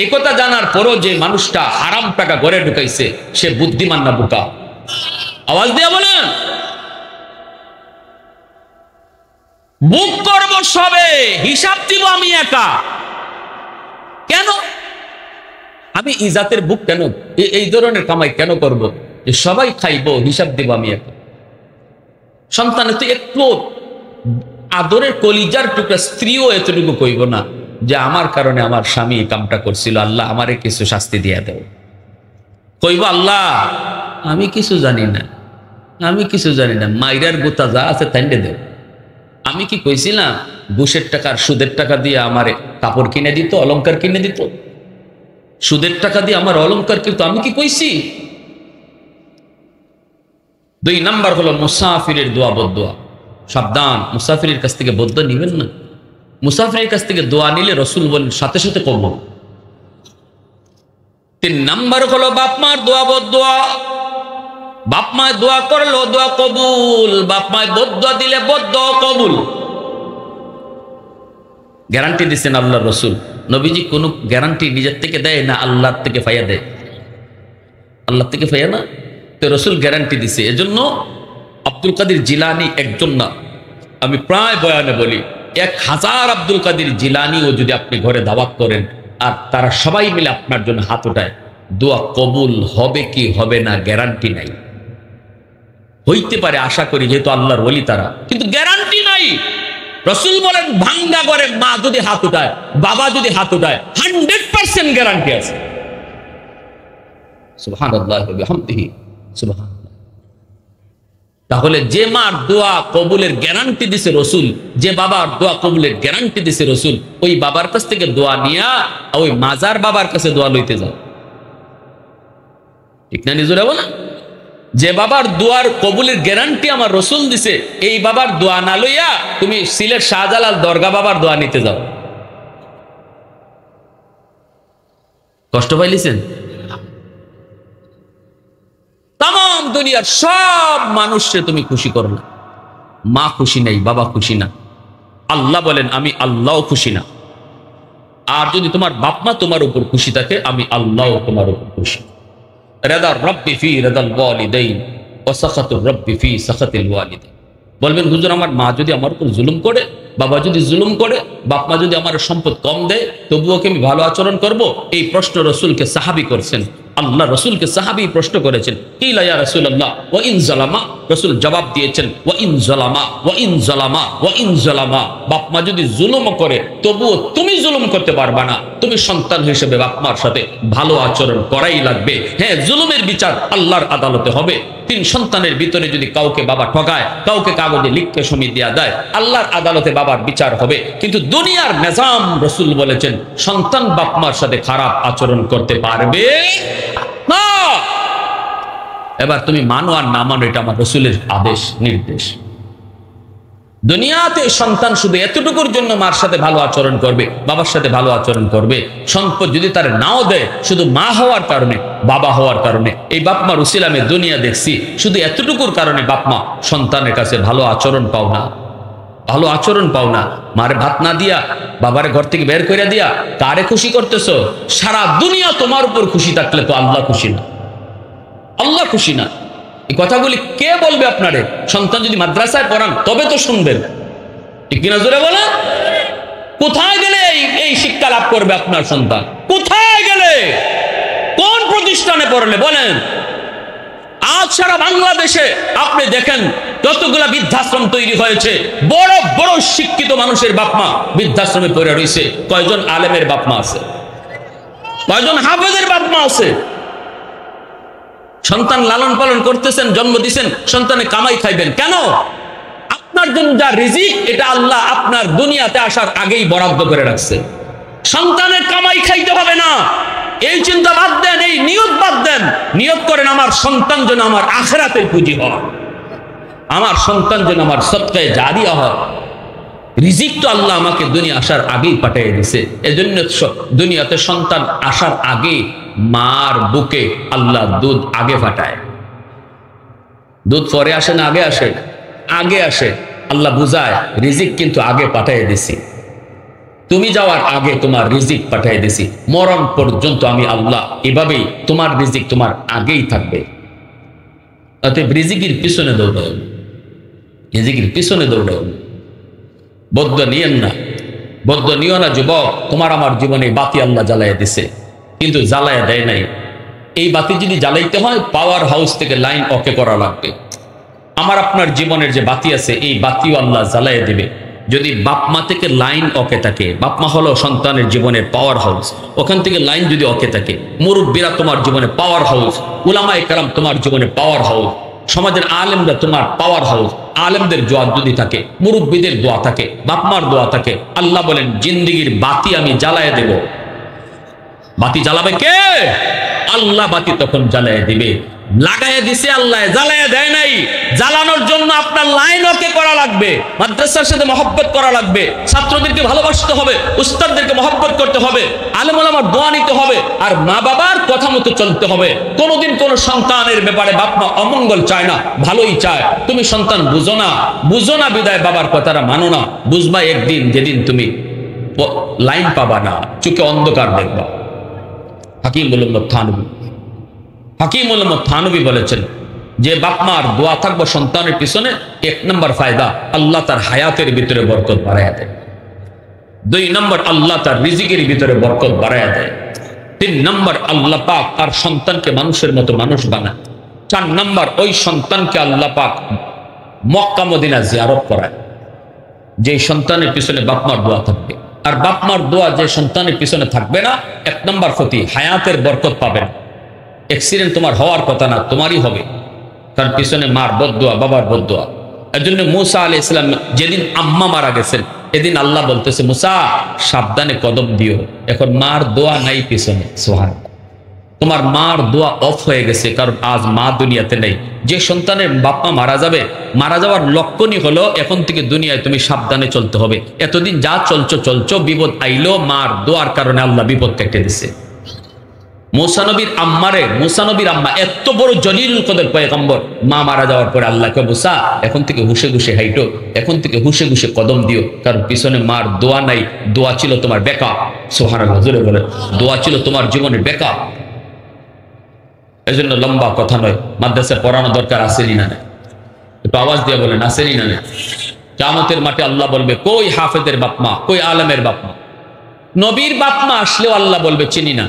A: একথা জানার পরও যে মানুষটা হারাম টাকা ঘরে ঢুকাইছে, সে বুদ্ধিমান না বোকা? আওয়াজ দিয়া বলেন। বুক করব সবে, হিসাব দিব আমি একা। কেন? আমি ইজাতের বুক কেন, এই ধরনের কামাই কেন করব যে সবাই খাইবো, হিসাব দিব আমি একা? সন্তানের তো একটু আদরের কলিজার টুকরা স্ত্রীও এতটুকু কইব না যে আমার কারণে আমার স্বামী এই কামটা করছিল, আল্লাহ আমারে কিছু শাস্তি দিয়া দেও। কইব, আল্লাহ আমি কিছু জানি না, আমি কিছু জানি না, মাইরার গোতা যা আছে তাইন্ডে দেও। আমি কি কইছিলাম ঘুষের টাকা আর সুদের টাকা দিয়ে আমারে কাপড় কিনে দিত, অলংকার কিনে দিত? সুদের টাকা দিয়ে আমার অলংকার কিন্তু আমি কি কইছি? 2 নাম্বার হলো মুসাফিরের দোয়া বদদোয়া। সাবধান, মুসাফিরের কাছ থেকে বদদোয়া নিবেন না। মুসাফিরের কাছ থেকে দোয়া নিলে রাসূল বলেন সাথে সাথে কবুল। 3 নাম্বার হলো বাপ মার দোয়া বদদোয়া। বাপ মায় দোয়া করলো দোয়া কবুল, বাপ মায় বদদোয়া দিলে বদদোয়া কবুল। গ্যারান্টি দিচ্ছেন আল্লাহ রসুল। নবীজি কোনো গ্যারান্টি নিজের থেকে দেয় না, আল্লাহর থেকে পাইয়া দেয়। আল্লাহ থেকে পাইয়া না, তো রসুল গ্যারান্টি দিছে। এজন্য আব্দুল কাদের জিলানি একজন না, আমি প্রায় বয়ানে বলি 1000 আব্দুল কাদের জিলানিও যদি আপনি ঘরে দাওয়াত করেন আর তারা সবাই মিলে আপনার জন্য হাত উঠায়, দোয়া কবুল হবে কি হবে না গ্যারান্টি নাই। হইতে পারে আশা করি, যেহেতু আল্লাহর ওলি তারা, কিন্তু গ্যারান্টি নাই। রসুল বলেন ভাঙ্গা ঘরে মা যদি হাত উঠায়, বাবা যদি হাত উঠায়, 100% গ্যারান্টি আছে। সুবহানাল্লাহ ওয়া বিহামদিহি সুবহানাল্লাহ। তাহলে যে মার দোয়া কবুলের গ্যারান্টি দিছে রসুল, যে বাবার দোয়া কবুলের গ্যারান্টি দিছে রসুল, ওই বাবার কাছ থেকে দোয়া নিয়া ওই মাজার বাবার কাছে দোয়া লইতে যাও, ঠিক না? নিজুরা বলা, যে বাবার দোয়ার কবুলের গ্যারান্টি আমার রসুল দিছে, এই বাবার দোয়া না লইয়া তুমি সিলেট শাহজালাল দরগা বাবার দোয়া নিতে যাও। কষ্ট পাইলিছেন? তাম দুনিয়ার সব মানুষকে তুমি খুশি করো না, মা খুশি নাই, বাবা খুশি না, আল্লাহ বলেন আমি আল্লাহ খুশি না। আর যদি তোমার বাপ মা তোমার উপর খুশি থাকে, আমি আল্লাহ তোমার উপর খুশি। রাদার রব্বি ফি রাদাল ওয়ালিদাইন ওয়া সাখাতুর রব্বি ফি সাখাতিল ওয়ালিদাইন। বলবেন হুজুর আমার মা যদি আমার উপর জুলুম করে, বাবা যদি জুলুম করে, বাপ মা যদি আমার সম্পদ কম দেয়, তবুও কি আমি ভালো আচরণ করব? এই প্রশ্ন রসুলকে সাহাবী করছেন। আল্লাহ রসুলকে সাহাবী প্রশ্ন করেছেন, কিলা ইয়া রাসূলুল্লাহ ওয়া ইন যালামা। রসুল জবাব দিয়েছেন ওয়া ইন যালামা ওয়া ইন যালামা ওয়া ইন যালামা। বাপ মা যদি জুলুম করে, তবুও তুমি জুলুম করতে পারবা না। তুমি সন্তান হিসেবে বাপ মার সাথে ভালো আচরণ করাই লাগবে। হ্যাঁ, জুলুমের বিচার আল্লাহর আদালতে হবে। 3 সন্তানের ভিতরে যদি কাউকে বাবা ঠকায়, কাউকে কাগজে লিখকে সমিতি দেয়া দেয়, আল্লাহর আদালতে বাবার বিচার হবে। কিন্তু দুনিয়ার নিজাম, রসুল বলেছেন সন্তান বাপ মার সাথে খারাপ আচরণ করতে পারবে না। এবার তুমি মানো আর না মানো, এটা আমার রসুলের আদেশ নির্দেশ। দুনিয়াতে সন্তান শুধু এতটুকুর জন্য মার সাথে ভালো আচরণ করবে, বাবার সাথে ভালো আচরণ করবে। সম্পদ যদি তার নাও দেয়, শুধু মা হওয়ার কারণে, বাবা হওয়ার কারণে, এই বাপ মার উসিলা আমি দুনিয়া দেখছি, শুধু এতটুকুর কারণে বাপ মা সন্তানের কাছে ভালো আচরণ পাও না, ভালো আচরণ পাও না। মারে ভাত না দিয়া, বাবারে ঘর থেকে বের করে দিয়া কারে খুশি করতেছো? সারা দুনিয়া তোমার উপর খুশি থাকলে তো আল্লাহ খুশি না, আল্লাহ খুশি না। এই কথাগুলি কে বলবে আপনারে? সন্তান যদি মাদ্রাসায় পড়ান তবে তো শুনবেন, ঠিক কিনা জোরে বলে? কোথায় গেলে এই শিক্ষা লাভ করবে আপনার সন্তান? কোথায় গেলে, কোন প্রতিষ্ঠানে পড়লে বলেন? আজ সারা বাংলাদেশে আপনি দেখেন যতগুলা বৃদ্ধাশ্রম তৈরি হয়েছে, বড় বড় শিক্ষিত মানুষের বাপমা বৃদ্ধাশ্রমে পড়ে রয়েছে। কয়জন আলেমের বাপমা আছে? কয়জন হাফেজের বাপমা আছে? সন্তান লালন পালন করতেছেন, জন্ম দিচ্ছেন, সন্তানে কামাই খাইবেন কেন? আপনার জন্য যা রিজিক, এটা আল্লাহ আপনার দুনিয়াতে আসার আগেই বরাদ্দ করে রাখছে। সন্তানের কামাই খাইতে হবে না, এই চিন্তা বাদ দেন, এই নিয়ত বাদ দেন। নিয়ত করেন আমার সন্তান যেন আমার আখিরাতের পুঁজি হয়, আমার সন্তান যেন আমার সদকায়ে জারিয়া হয়। রিজিক তো আল্লাহ আমাকে দুনিয়া আসার আগেই পাঠিয়ে দিছে। এজন্য দুনিয়াতে সন্তান আসার আগে মার বুকে আল্লাহ দুধ আগে পাঠায়। দুধ পরে আসে না আগে আসে? আগে আসে। আল্লাহ বুঝায় রিজিক কিন্তু আগে পাঠিয়ে দিছি, তুমি যাওয়ার আগে তোমার রিজিক পাঠিয়ে দিছি। মরণ পর্যন্ত আমি আল্লাহ এভাবেই তোমার রিজিক তোমার আগেই থাকবে। অতএব রিজিকের পিছনে দৌড়াও, রিজিকের পিছনে দৌড়াও। বদ্ধ নিয়েন না, বদ্ধ নিও না যুবক। তোমার আমার জীবনে বাতি আল্লাহ জ্বালাইয়া দিছে, কিন্তু জ্বালাইয়া দেয় নাই। এই বাতি যদি জ্বালাইতে হয়, পাওয়ার হাউস থেকে লাইন ওকে করা লাগবে। আমার আপনার জীবনের যে বাতি আছে, এই বাতিও আল্লাহ জ্বালাইয়া দিবে যদি বাপ মা থেকে লাইন ওকে থাকে। বাপ মা হলো সন্তানের জীবনের পাওয়ার হাউস, ওখান থেকে লাইন যদি ওকে থাকে, মুরব্বীরা তোমার জীবনে পাওয়ার হাউস, উলামায়ে কেরাম তোমার জীবনে পাওয়ার হাউস, সমাজের আলেমরা তোমার পাওয়ার হাউস। আলেমদের দোয়া যদি থাকে, মুরব্বীদের দোয়া থাকে, বাপমার দোয়া থাকে, আল্লাহ বলেন জিন্দেগির বাতি আমি জ্বালায় দেব। বাতি জ্বালাবে কে? আল্লাহ বাতি তখন জ্বালায় দিবে। লাগাইয়া দিছে আল্লাহ, জ্বালাইয়া দেয় নাই। জ্বালানোর জন্য আপনার লাইন ওকে করা লাগবে, মাদ্রাসার সাথে মহব্বত করা লাগবে, ছাত্রদেরকে ভালোবাসতে হবে, উস্তাদদেরকে মহব্বত করতে হবে, আলেম ওলামার দোয়া নিতে হবে, আর মা বাবার কথা মতো চলতে হবে। কোনোদিন কোন সন্তানের ব্যাপারে বাপ মা অমঙ্গল চায় না, ভালোই চায়। তুমি সন্তান বুঝো না, বুঝো না বিদায় বাবার কথাটা মানো না। বুঝবা একদিন, যেদিন তুমি লাইন পাবা না, চোখে অন্ধকার দেখবা। হাকিম বলুন থানবী, হাকিমুল উম্মাহ থানবী বলেছেন যে বাপ মার দোয়া থাকবো সন্তানের পিছনে, 1 নম্বর ফায়দা আল্লাহ তার হায়াতের ভিতরে বরকত বাড়ায়া দেয়। 2 নম্বর আল্লাহ তার রিজিকের ভিতরে বরকত বাড়ায়া দেয়। 3 নম্বর আল্লাহ পাক তার সন্তানকে মানুষের মতো মানুষ বানায়। 4 নম্বর ওই সন্তানকে আল্লাহ পাক মক্কা মদিনা জিয়ারত করায়। যে সন্তানের পিছনে বাপ মার দোয়া থাকবে, আর বাপ মার দোয়া যে সন্তানের পিছনে থাকবে না, 1 নম্বর ক্ষতি, হায়াতের বরকত পাবেন। অ্যাক্সিডেন্ট তোমার হওয়ার কথা না, তোমারই হবে, তার পিছনে মার বদদোয়া, বাবার বদদোয়া। এর জন্য মুসা আলাইহিস সালাম যেদিন আম্মা মারা গেছেন, এদিন আল্লাহ বলতেছে মুসা সাবধানে কদম দিও, এখন মার দোয়া নাই পিছনে। সুবহানাল্লাহ, তোমার মার দোয়া অফ হয়ে গেছে, কারণ আজ মা দুনিয়াতে নেই। যে সন্তানের বাপ মা মারা যাবে, মারা যাওয়ার লক্ষণই হলো এখন থেকে দুনিয়ায় তুমি সাবধানে চলতে হবে। এতদিন যা চলছো বিপদ আইলো, মার দোয়ার কারণে আল্লাহ বিপদ কেটে দিছে। মুসা নবীর আম্মা এত বড় জলিলুল কদর পয়গম্বর, মা মারা যাওয়ার পরে আল্লাহকে মুসা এখন থেকে হুশে হুশে হাইটো, এখন থেকে হুশে হুশে কদম দিও, কারণ পিছনে মার দোয়া নাই। দোয়া ছিল তোমার ব্যাকআপ। সুবহানাল্লাহ, জোরে বলে, দোয়া ছিল তোমার জীবনের ব্যাকআপ। এজন্য লম্বা কথা নয়, মাদ্রাসায় পড়ানো দরকার আসেনি না? একটু আওয়াজ দিয়ে বলেন আসেনি না? কিয়ামতের মাঠে আল্লাহ বলবে কই হাফেজের বাপ মা, কই আলেমের বাপ মা? নবীর বাপ মা আসলেও আল্লাহ বলবে চিনি না,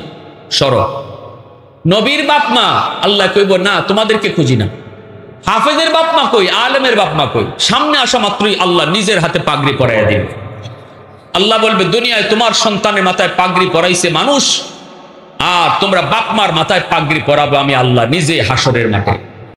A: সরো। নবীর বাপ মা আল্লাহ কইব না তোমাদেরকে খুঁজি না। হাফেজের বাপ মা কই, আলেমের বাপ মা কই? সামনে আসা মাত্রই আল্লাহ নিজের হাতে পাগড়ি পরাইয়া দিবে। আল্লাহ বলবে দুনিয়ায় তোমার সন্তানের মাথায় পাগড়ি পরাইছে মানুষ, আর তোমরা বাপ মার মাথায় পাগড়ি পরাবো আমি আল্লাহ নিজে হাসরের মাঠে।